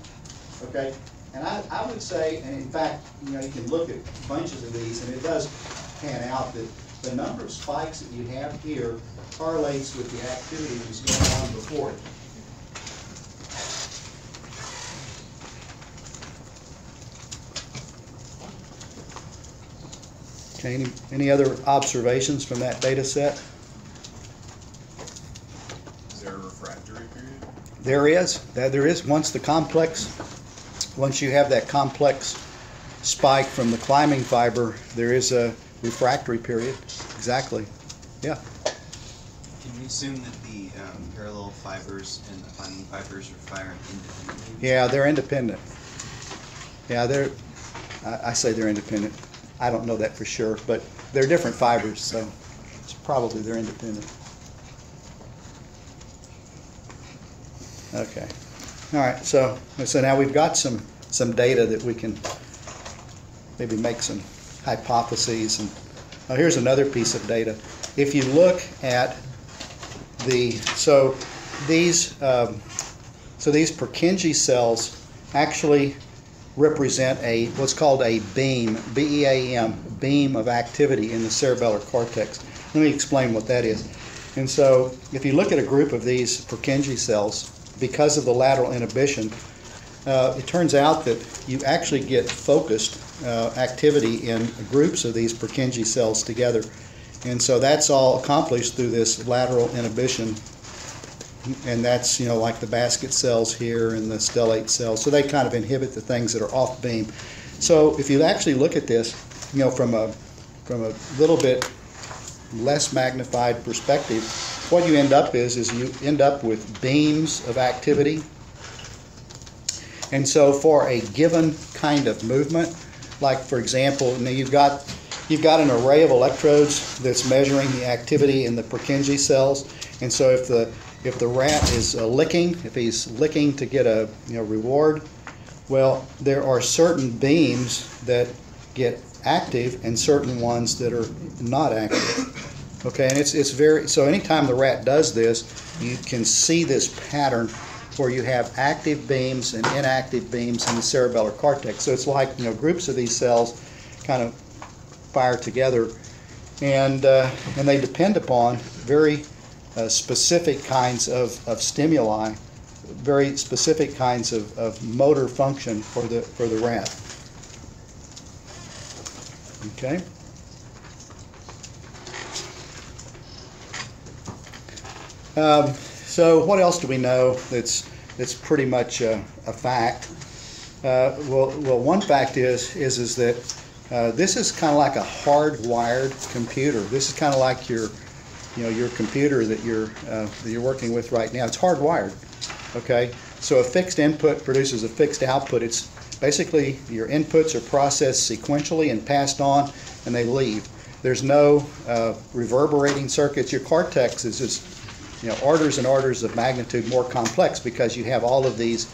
Okay? And I would say, and in fact, you can look at bunches of these, and it does pan out that the number of spikes that you have here correlates with the activity that was going on before it. Okay, any other observations from that data set? Is there a refractory period? There is. Once you have that complex spike from the climbing fiber, there is a refractory period. Exactly. Yeah. Can we assume that the parallel fibers and the climbing fibers are firing independently? Yeah, they're independent. Yeah, I say they're independent. I don't know that for sure, but they're different fibers, so it's probably they're independent. Okay. All right, so now we've got some data that we can maybe make some hypotheses. And here's another piece of data. If you look at these Purkinje cells, actually represent what's called a beam, B-E-A-M, beam of activity in the cerebellar cortex. Let me explain what that is. And so if you look at a group of these Purkinje cells, because of the lateral inhibition, it turns out that you actually get focused activity in groups of these Purkinje cells together. And so that's all accomplished through this lateral inhibition. And that's, like the basket cells here and the stellate cells. So they kind of inhibit the things that are off beam. So if you actually look at this, from a little bit less magnified perspective, what you end up is you end up with beams of activity. And so for a given kind of movement, like for example, you've got an array of electrodes that's measuring the activity in the Purkinje cells. And so if the rat is licking, if he's licking to get a reward, well, there are certain beams that get active and certain ones that are not active. Okay, and it's very, so anytime the rat does this, you can see this pattern where you have active beams and inactive beams in the cerebellar cortex. So it's like, groups of these cells kind of fire together, and they depend upon very specific kinds of stimuli, very specific kinds of motor function for the rat. Okay. So what else do we know that's pretty much a fact? Well, one fact is that this is kind of like a hardwired computer. This is kind of like your computer that you're working with right now. It's hardwired. Okay. So a fixed input produces a fixed output. It's basically your inputs are processed sequentially and passed on, and they leave. There's no reverberating circuits. Your cortex is just orders and orders of magnitude more complex because you have all of these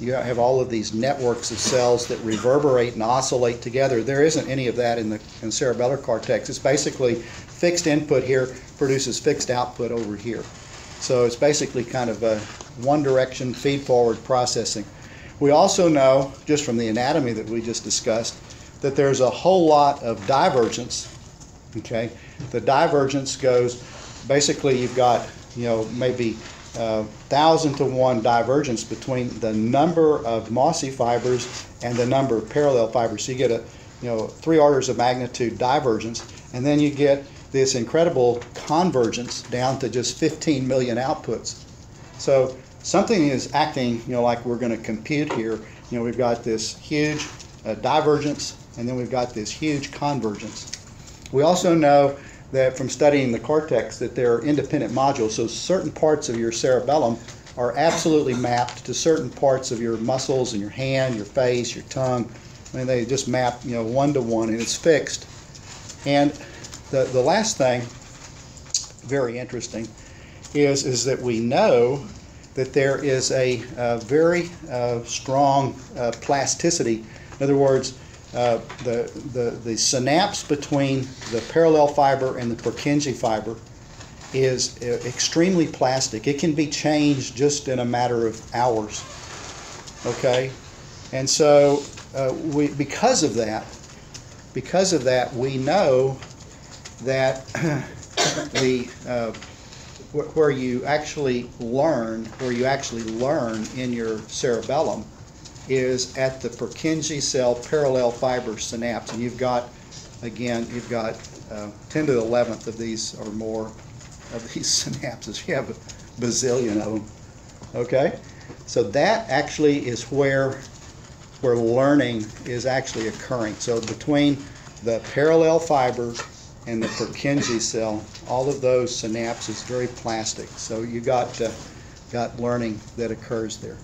networks of cells that reverberate and oscillate together. There isn't any of that in the cerebellar cortex. It's basically fixed input here produces fixed output over here. So it's basically kind of a one direction feed forward processing. We also know, just from the anatomy that we just discussed, that there's a whole lot of divergence. Okay, the divergence goes, basically you've got maybe 1,000 to 1 divergence between the number of mossy fibers and the number of parallel fibers. So you get a 3 orders of magnitude divergence, and then you get this incredible convergence down to just 15 million outputs. So something is acting like we're going to compute here. We've got this huge divergence, and then we've got this huge convergence. We also know that from studying the cortex that there are independent modules. So certain parts of your cerebellum are absolutely mapped to certain parts of your muscles and your hand, your face, your tongue. I mean, they just map, one to one, and it's fixed. And the last thing, very interesting, is that we know that there is a very strong plasticity. In other words, the synapse between the parallel fiber and the Purkinje fiber is extremely plastic. It can be changed just in a matter of hours. Okay, and so because of that, we know that where you actually learn in your cerebellum is at the Purkinje cell parallel fiber synapse, and you've got 10 to the 11th of these or more of these synapses. You have a bazillion of them. Okay, so that actually is where learning is actually occurring. So between the parallel fiber and the Purkinje cell, all of those synapses very plastic. So you got learning that occurs there.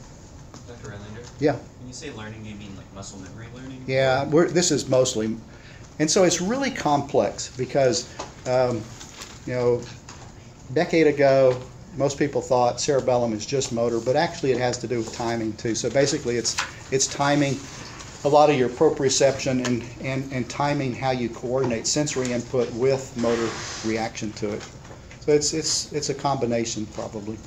Dr. Rylander? Yeah. When you say learning, do you mean like muscle memory learning? Yeah, this is mostly, and so it's really complex because, decade ago, most people thought cerebellum is just motor, but actually it has to do with timing too. So basically, it's timing a lot of your proprioception and timing how you coordinate sensory input with motor reaction to it. So it's a combination probably.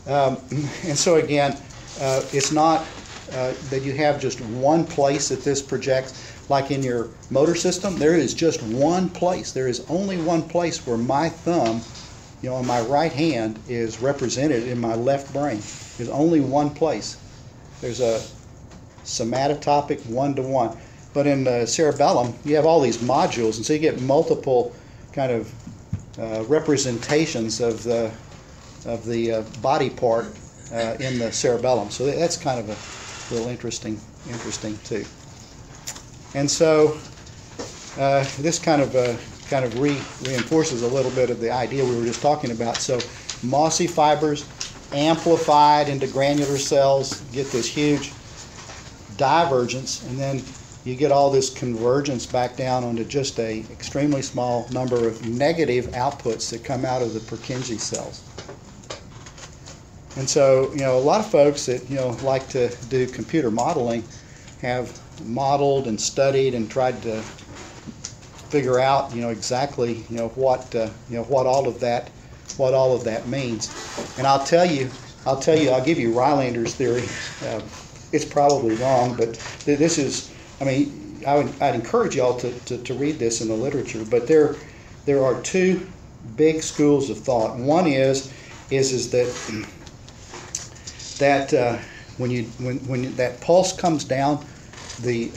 And so again, it's not that you have just one place that this projects. Like in your motor system, there is just one place. There is only one place where my thumb, on my right hand, is represented in my left brain. There's only one place. There's a somatotopic one-to-one. But in the cerebellum, you have all these modules, and so you get multiple kind of representations of the body part in the cerebellum. So that's kind of a little interesting too. And so this kind of reinforces a little bit of the idea we were just talking about. So mossy fibers amplified into granular cells get this huge divergence, and then you get all this convergence back down onto just a extremely small number of negative outputs that come out of the Purkinje cells. And so, a lot of folks that, like to do computer modeling have modeled and studied and tried to figure out, exactly, what all of that means. And I'll give you Rylander's theory. It's probably wrong, but this is, I'd encourage y'all to read this in the literature. But there are two big schools of thought. One is that when that pulse comes down, the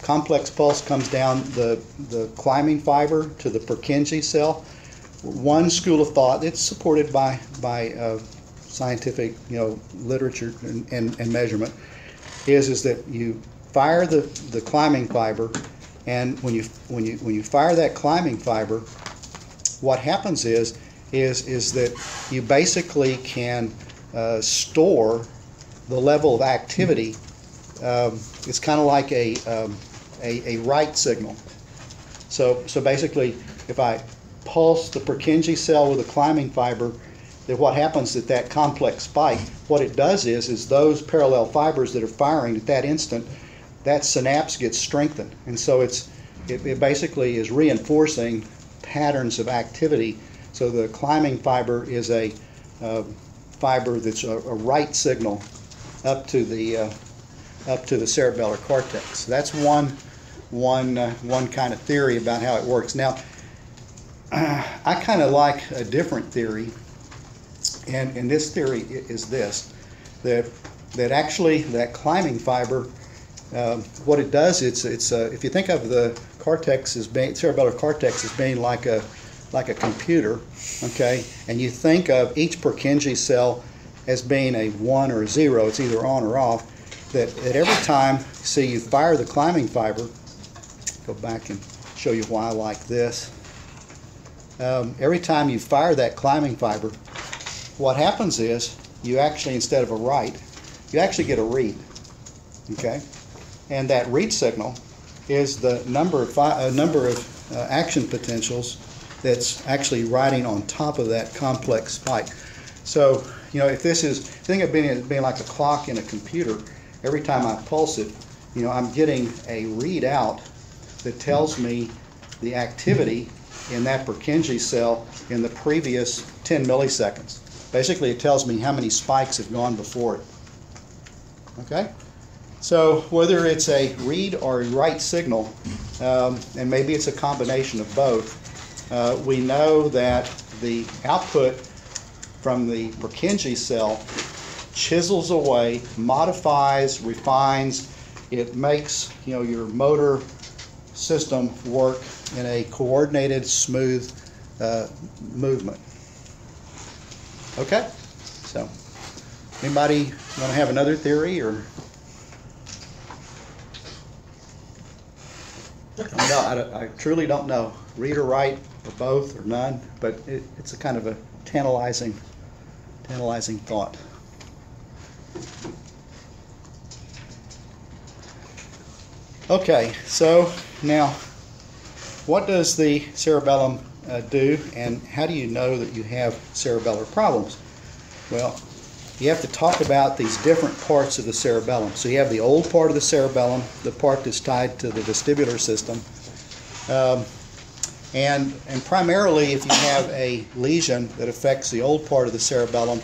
complex pulse comes down the climbing fiber to the Purkinje cell. One school of thought, it's supported by scientific literature and measurement, is that you fire the climbing fiber, and when you fire that climbing fiber, what happens is that you basically can store the level of activity. It's kind of like a right signal. So basically, if I pulse the Purkinje cell with a climbing fiber, then what happens at that complex spike, what it does is those parallel fibers that are firing at that instant, that synapse gets strengthened. And so it basically is reinforcing patterns of activity. So the climbing fiber is a fiber that's a right signal up to the cerebellar cortex. That's one kind of theory about how it works. Now, I kind of like a different theory, and this theory is this: that actually that climbing fiber, what it does, it's if you think of the cortex as being, cerebellar cortex as being like a computer, okay, and you think of each Purkinje cell as being a 1 or a 0, it's either on or off. That every time, see, you fire the climbing fiber, go back and show you why I like this. Every time you fire that climbing fiber, what happens is you actually, instead of a write, you actually get a read, okay? And that read signal is the number of action potentials that's actually riding on top of that complex spike. So, if this is, think of it being like a clock in a computer, every time I pulse it, I'm getting a readout that tells me the activity in that Purkinje cell in the previous 10 milliseconds. Basically, it tells me how many spikes have gone before it. Okay? So whether it's a read or a write signal, and maybe it's a combination of both, we know that the output from the Purkinje cell chisels away, modifies, refines. It makes your motor system work in a coordinated, smooth movement. Okay, so anybody want to have another theory, or? I truly don't know. Read or write, or both, or none. But it's a kind of a tantalizing thought. Okay, so now, what does the cerebellum do, and how do you know that you have cerebellar problems? Well, you have to talk about these different parts of the cerebellum. So you have the old part of the cerebellum, the part that's tied to the vestibular system, and primarily, if you have a lesion that affects the old part of the cerebellum,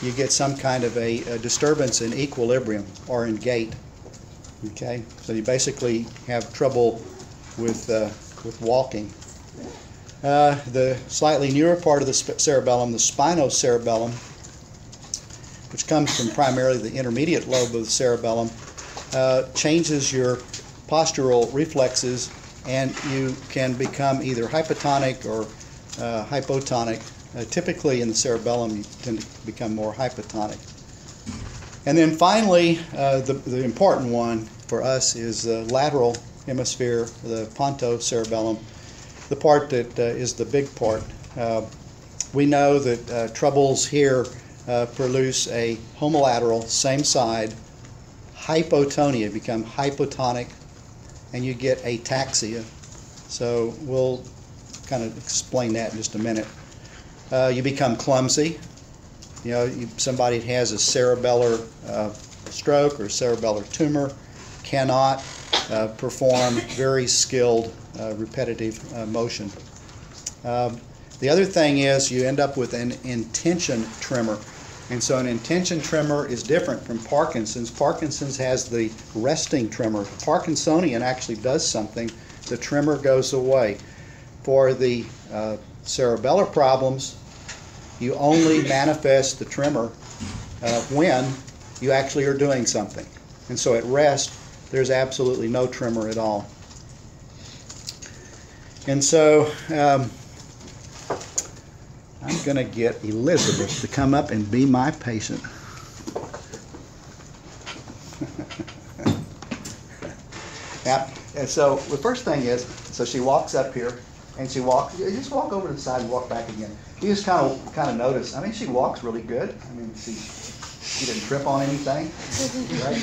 you get some kind of a disturbance in equilibrium or in gait. Okay, so you basically have trouble with walking. The slightly newer part of the cerebellum, the spinocerebellum, which comes from primarily the intermediate lobe of the cerebellum, changes your postural reflexes, and you can become either hypotonic or hypotonic. Typically in the cerebellum, you tend to become more hypotonic. And then finally, the important one for us is the lateral hemisphere, the pontocerebellum, the part that is the big part. We know that troubles here produce a homolateral, same side, hypotonia, become hypotonic, and you get ataxia. So we'll kind of explain that in just a minute. You become clumsy. You know, somebody has a cerebellar stroke or cerebellar tumor cannot perform very skilled repetitive motion. The other thing is you end up with an intention tremor. And so an intention tremor is different from Parkinson's. Parkinson's has the resting tremor. Parkinsonian actually does something. The tremor goes away. For the cerebellar problems, you only manifest the tremor when you actually are doing something. And so at rest, there's absolutely no tremor at all. And so I'm going to get Elizabeth to come up and be my patient. Yeah, and so the first thing is, so she walks up here, and she walks, you just walk over to the side and walk back again. You just kind of notice, I mean, she walks really good. I mean, she didn't trip on anything, right?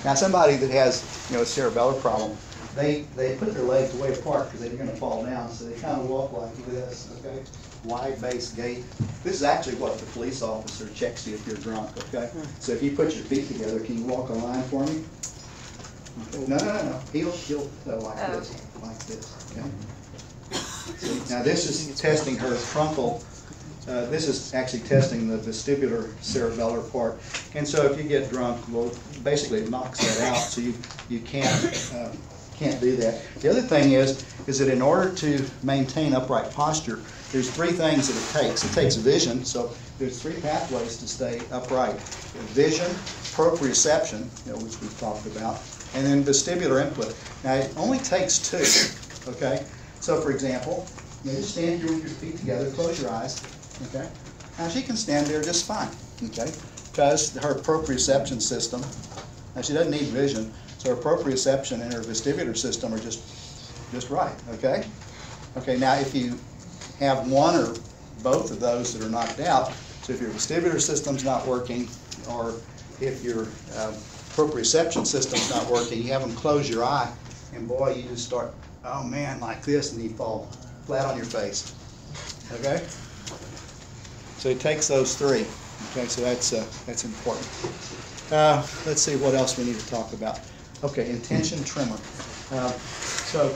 Now, somebody that has, a cerebellar problem, they put their legs way apart because they're going to fall down, so they kind of walk like this, okay? Wide base gait. This is actually what the police officer checks you if you're drunk, okay? So if you put your feet together, can you walk a line for me? No. He'll like this, like this, okay? So now this is testing her frontal. This is actually testing the vestibular cerebellar part. And so if you get drunk, well, basically it knocks that out, so you can't do that. The other thing is that in order to maintain upright posture, there's three things that it takes. It takes vision, so there's three pathways to stay upright. Vision, proprioception, which we've talked about, and then vestibular input. Now it only takes two, okay? So for example, just stand here with your feet together, close your eyes, okay? Now she can stand there just fine, okay? Because her proprioception system, now she doesn't need vision, so her proprioception and her vestibular system are just right, okay? Okay, now if you have one or both of those that are knocked out, so if your vestibular system's not working, or if your proprioception system's not working, you have them close your eye, and boy, you just start, oh man, like this, and you fall flat on your face, okay? So it takes those three, okay, so that's important. Let's see what else we need to talk about. Okay, intention tremor. So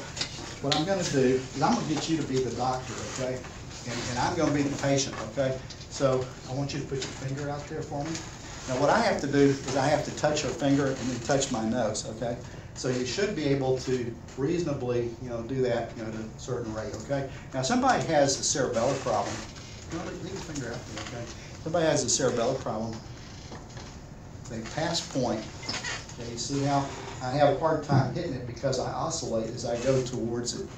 what I'm going to do is I'm going to get you to be the doctor, okay? And I'm going to be the patient, okay? So I want you to put your finger out there for me. Now what I have to do is I have to touch her finger and then touch my nose, okay? So you should be able to reasonably, do that, at a certain rate, okay? Now somebody has a cerebellar problem. Leave your finger out there, okay? Somebody has a cerebellar problem. They pass point. Okay, you see how I have a hard time hitting it because I oscillate as I go towards it. And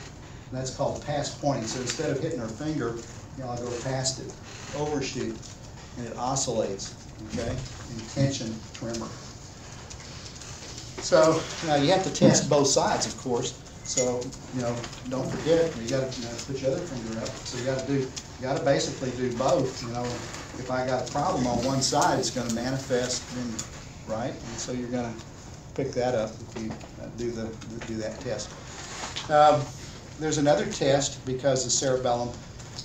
that's called pass pointing. So instead of hitting her finger, I'll go past it, overshoot, and it oscillates, okay? Intention tremor. So you have to test both sides, of course. So don't forget, you got to put your other finger up. So you got to basically do both. If I got a problem on one side, it's going to manifest in right, and so you're going to pick that up if you do that test. There's another test because the cerebellum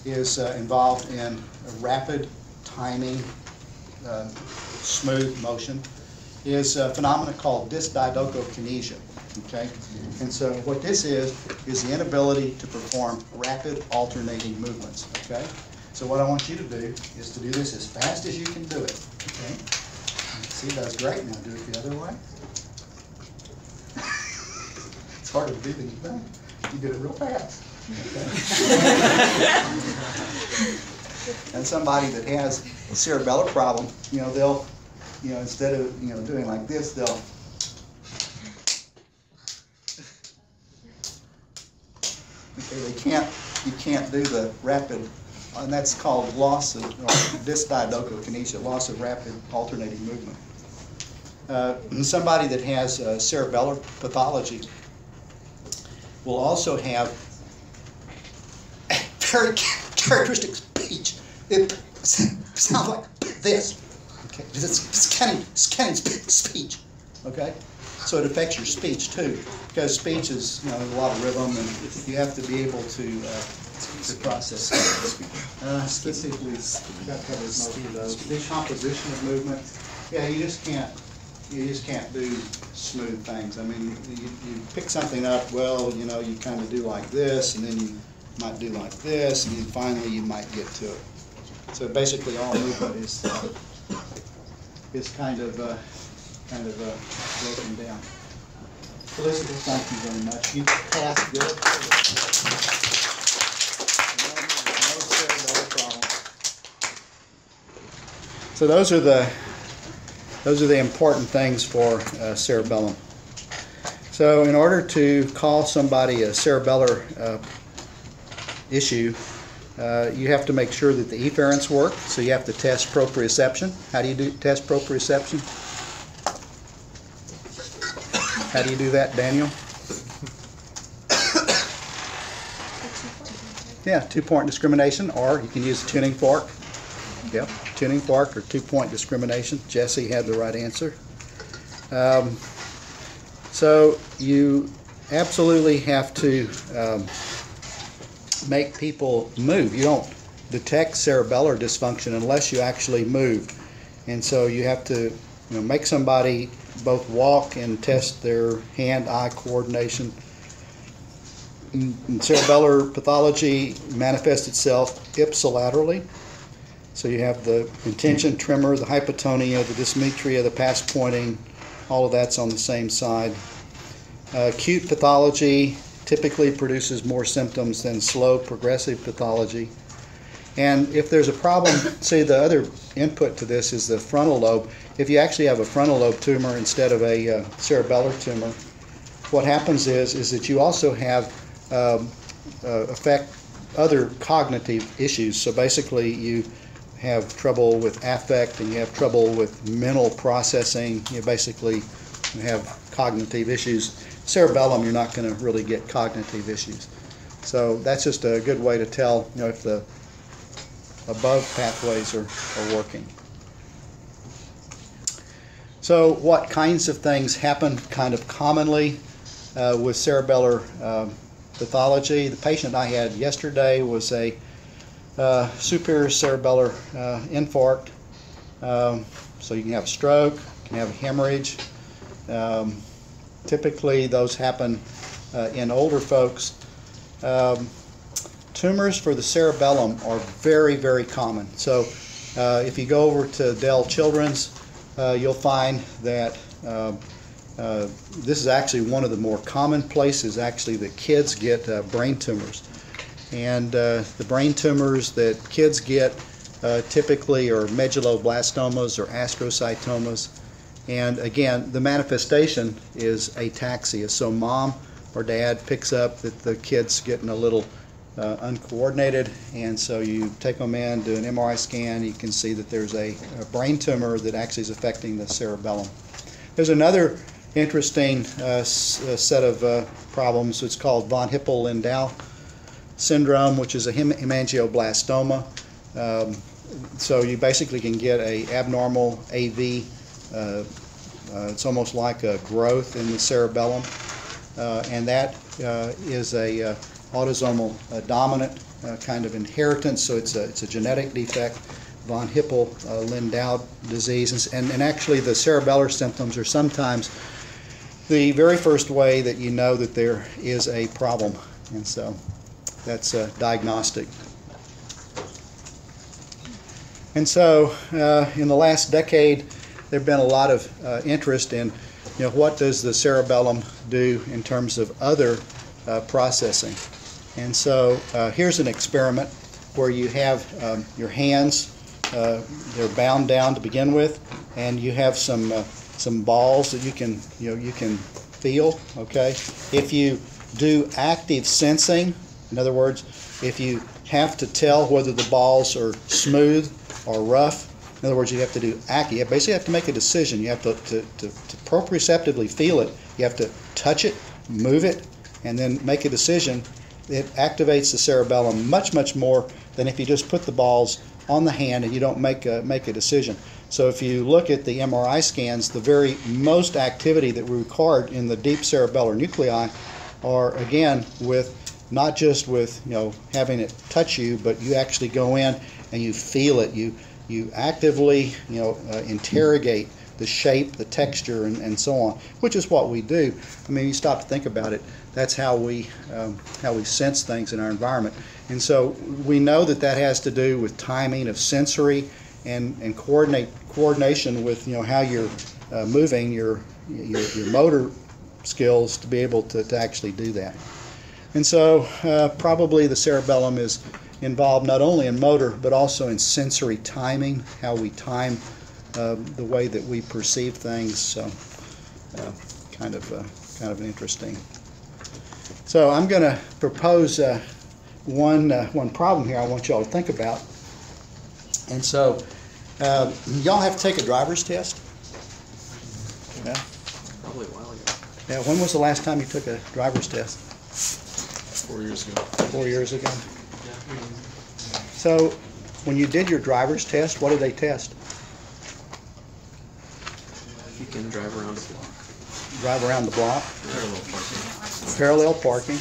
is involved in a rapid timing, smooth motion. Is a phenomenon called dysdiadochokinesia. Okay, and so what this is the inability to perform rapid alternating movements. Okay, so what I want you to do is to do this as fast as you can do it. Okay. See, that's great. Now do it the other way. It's hard to do these things. You did it real fast. Okay. And somebody that has a cerebellar problem, they'll, instead of, doing like this, they'll. Okay, you can't do the rapid, and that's called loss of, or dysdiadochokinesia, loss of rapid alternating movement. Somebody that has cerebellar pathology will also have very characteristic speech. It sounds like this. Okay, it's kind of speech. Okay, so it affects your speech too, because speech is a lot of rhythm, and you have to be able to process it. Specifically, that covers most of those. The composition of movement, yeah, you just can't do smooth things. I mean, you pick something up, well, you kind of do like this, and then you might do like this, and then finally you might get to it. So basically, all movement is kind of broken down. Elizabeth, thank you very much. You passed good. No cerebellar problem. So those are the important things for cerebellum. So in order to call somebody a cerebellar issue, you have to make sure that the efferents work. So you have to test proprioception. How do you test proprioception? How do you do that, Daniel? Yeah, 2-point discrimination, or you can use a tuning fork. Yep, tuning fork or 2-point discrimination. Jesse had the right answer. So you absolutely have to make people move. You don't detect cerebellar dysfunction unless you actually move. And so you have to make somebody both walk and test their hand-eye coordination. And cerebellar pathology manifests itself ipsilaterally. So you have the intention tremor, the hypotonia, the dysmetria, the past pointing, all of that's on the same side. Acute pathology typically produces more symptoms than slow progressive pathology. And if there's a problem, see, the other input to this is the frontal lobe. If you actually have a frontal lobe tumor instead of a cerebellar tumor, what happens is that you also have affect other cognitive issues. So basically you have trouble with affect and you have trouble with mental processing. You basically have cognitive issues. Cerebellum, you're not going to really get cognitive issues. So that's just a good way to tell if the above pathways are working. So what kinds of things happen kind of commonly with cerebellar pathology? The patient I had yesterday was a superior cerebellar infarct. So you can have a stroke, you can have a hemorrhage. Typically those happen in older folks. Tumors for the cerebellum are very, very common. So if you go over to Dell Children's, you'll find that this is actually one of the more common places actually that kids get brain tumors. And the brain tumors that kids get typically are medulloblastomas or astrocytomas. And again, the manifestation is ataxia. So mom or dad picks up that the kid's getting a little uncoordinated, and so you take them in, do an MRI scan, you can see that there's a brain tumor that actually is affecting the cerebellum. There's another interesting set of problems. It's called von Hippel-Lindau syndrome, which is a hemangioblastoma. So you basically can get a abnormal AV. It's almost like a growth in the cerebellum, and that is a autosomal dominant kind of inheritance, so it's a genetic defect, von Hippel-Lindau disease, and actually the cerebellar symptoms are sometimes the very first way that you know that there is a problem, and so that's diagnostic. And so in the last decade, there have been a lot of interest in, what does the cerebellum do in terms of other processing. And so here's an experiment where you have your hands, they're bound down to begin with, and you have some balls that you can feel. Okay, if you do active sensing, in other words, if you have to tell whether the balls are smooth or rough, in other words, you have to do active. You basically have to make a decision. You have to proprioceptively feel it. You have to touch it, move it, and then make a decision. It activates the cerebellum much, much more than if you just put the balls on the hand and you don't make a decision. So if you look at the MRI scans, the very most activity that we record in the deep cerebellar nuclei are, again, with not just with having it touch you, but you actually go in and you feel it. You actively interrogate the shape, the texture, and so on, which is what we do. I mean, you stop to think about it. That's how we sense things in our environment. And so we know that has to do with timing of sensory and coordination with how you're moving your motor skills to be able to actually do that. And so probably the cerebellum is involved not only in motor but also in sensory timing, how we time the way that we perceive things. So kind of an interesting. So I'm going to propose one problem here I want y'all to think about. And so y'all have to take a driver's test. Yeah. Probably a while ago. Yeah. When was the last time you took a driver's test? 4 years ago. 4 years ago. So when you did your driver's test, what did they test? You can drive around the block. Drive around the block. Parallel parking. Parallel parking.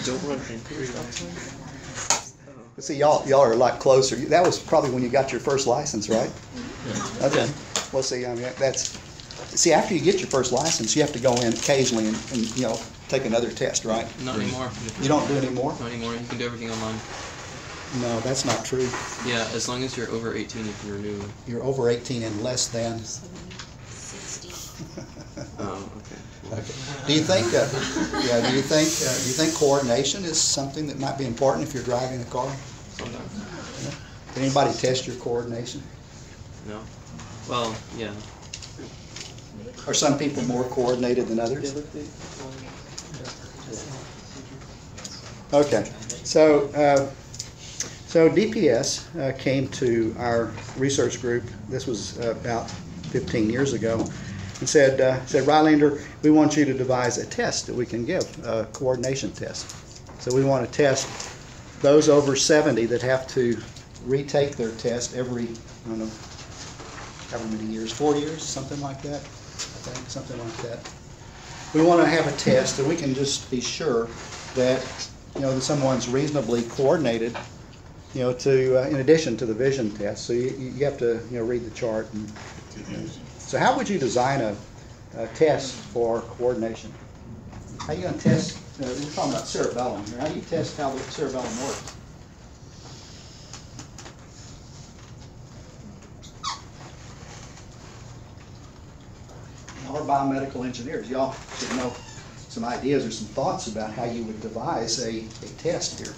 Don't run into stop sign. See, y'all are a lot closer. That was probably when you got your first license, right? Yeah. Okay. Well, see, I mean, see, after you get your first license, you have to go in occasionally and take another test, right? Not anymore. You don't do it anymore? Not anymore. You can do everything online. No, that's not true. Yeah, as long as you're over 18, you can renew. You're over 18 and less than. 60. Oh, okay. Okay. Do you think? Do you think coordination is something that might be important if you're driving a car? Sometimes. Yeah. Did anybody test your coordination? No. Well, yeah. Are some people more coordinated than others? Okay. So DPS came to our research group. This was about 15 years ago. And said, Rylander, we want you to devise a test that we can give, a coordination test. So we want to test those over 70 that have to retake their test every, I don't know, however many years, 4 years, something like that. I think, something like that. We want to have a test that we can just be sure that, that someone's reasonably coordinated, to in addition to the vision test. So you have to, read the chart. So how would you design a test for coordination? How are you going to test, we're talking about cerebellum here, how do you test how the cerebellum works? Y'all are biomedical engineers. Y'all should know some ideas or some thoughts about how you would devise a test here.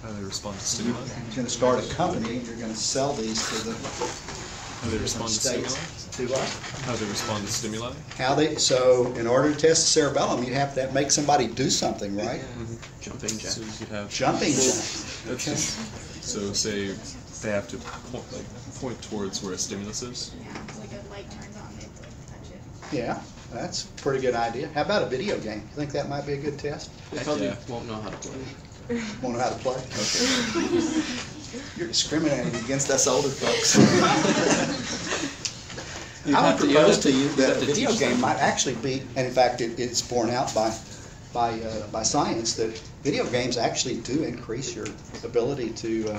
How they respond to stimuli. You're going to start a company, you're going to sell these to the How they respond to stimuli. To what? How they respond to stimuli. So in order to test the cerebellum, you have to make somebody do something, right? Jumping jack. So you could have. Jumping jack. That's Okay. So say they have to point towards where a stimulus is. Yeah, it's like a light turns on, they touch it. Yeah, that's a pretty good idea. How about a video game? You think that might be a good test? They probably yeah. won't know how to play. Won't know how to play? Okay. You're discriminating against us older folks. I would propose to you that a video game might actually be, and in fact it's borne out by science, that video games actually do increase your ability to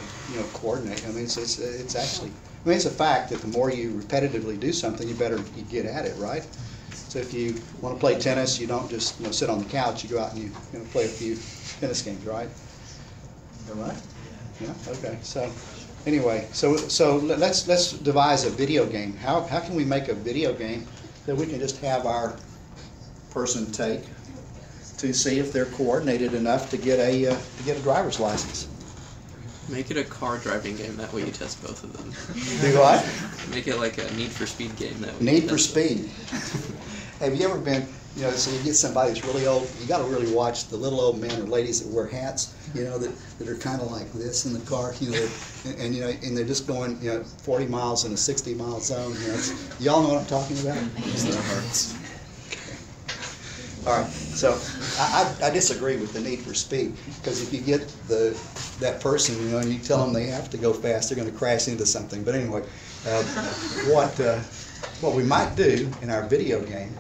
coordinate. I mean, it's actually, it's a fact that the more you repetitively do something, the better you get at it, right? So if you want to play tennis, you don't just sit on the couch. You go out and you play a few tennis games, right? Is that right? Yeah. Okay. So, anyway, so let's devise a video game. How can we make a video game that we can just have our person take to see if they're coordinated enough to get a driver's license? Make it a car driving game. That way you test both of them. Do what? Make it like a Need for Speed game. That way you Need for test Speed. Have you ever been, so you get somebody that's really old, you got to really watch the little old men or ladies that wear hats, that are kind of like this in the car, and they're just going, 40 miles in a 60-mile zone. Y'all know what I'm talking about? Their hearts. All right, so I disagree with the Need for Speed, because if you get that person, and you tell them they have to go fast, they're going to crash into something. But anyway, what we might do in our video game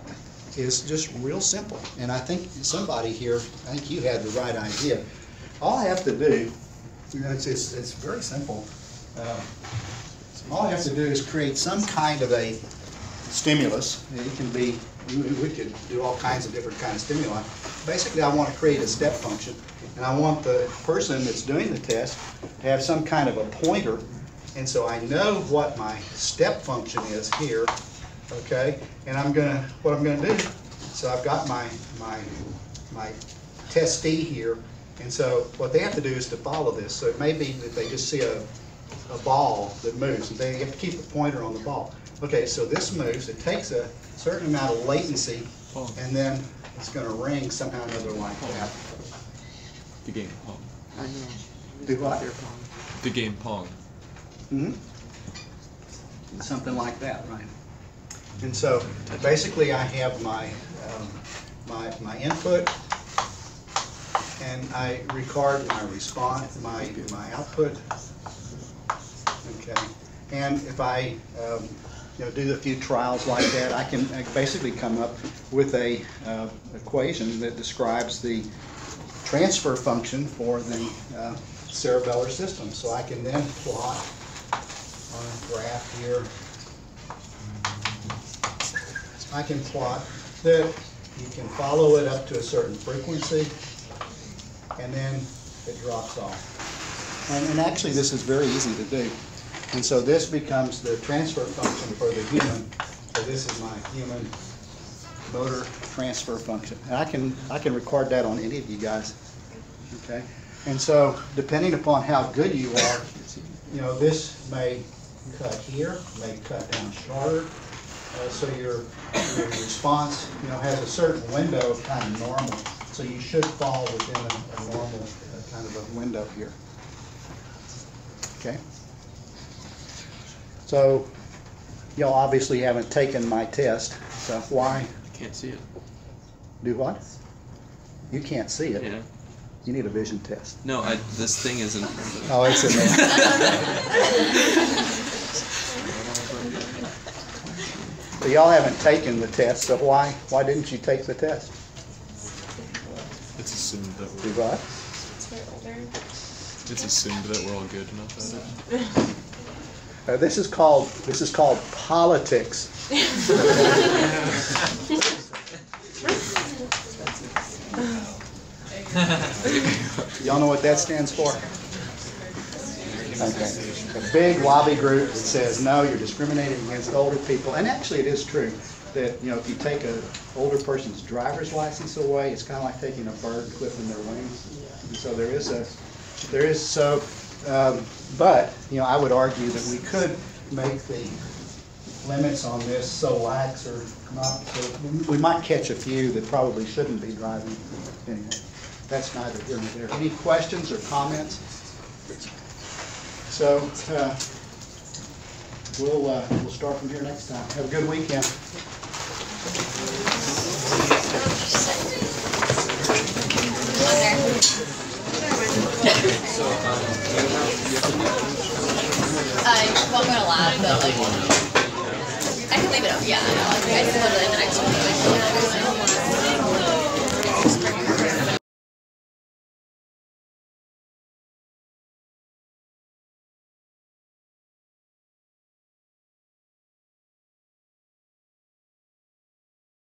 is just real simple. And I think somebody here, I think you had the right idea. All I have to do, it's very simple. All I have to do is create some kind of a stimulus. It can be, we could do all kinds of different kinds of stimuli. Basically, I want to create a step function, and I want the person that's doing the test to have some kind of a pointer, and so I know what my step function is here, okay? And what I'm gonna do, so I've got my testee here, and so what they have to do is to follow this. So it may be that they just see a ball that moves, and they have to keep the pointer on the ball. Okay, so this moves, it takes a certain amount of latency, and then it's going to ring somehow or another like that. The game Pong. I know. Do what? The game Pong. Mm-hmm. Something like that, right? And so basically I have my input, and I record my response, my output. Okay, and if I do a few trials like that, I can basically come up with a equation that describes the transfer function for the cerebellar system. So I can then plot on a graph here. I can plot that you can follow it up to a certain frequency, and then it drops off. And actually, this is very easy to do. And so this becomes the transfer function for the human. So this is my human motor transfer function. And I can record that on any of you guys. Okay. And so depending upon how good you are, this may cut here, may cut down shorter. So your response, has a certain window of kind of normal. So you should fall within a normal kind of a window here. Okay. So, y'all obviously haven't taken my test, so why? Can't see it. Do what? You can't see it? Yeah. You need a vision test. No, this thing isn't. Oh, it's in there. So y'all haven't taken the test, so why didn't you take the test? It's assumed that Do we're. what? It's assumed that we're all good enough at it. This is called politics. Y'all know what that stands for? Okay. A big lobby group that says no, you're discriminating against older people, and actually it is true that if you take an older person's driver's license away, it's kind of like taking a bird and clipping their wings. And so but I would argue that we could make the limits on this so lax or not. So we might catch a few that probably shouldn't be driving. Anyway, that's neither here nor there. Any questions or comments? So we'll start from here next time. Have a good weekend. Well, I'm gonna lab, but like, I can leave it up. Yeah, I know. I just put it in the next one.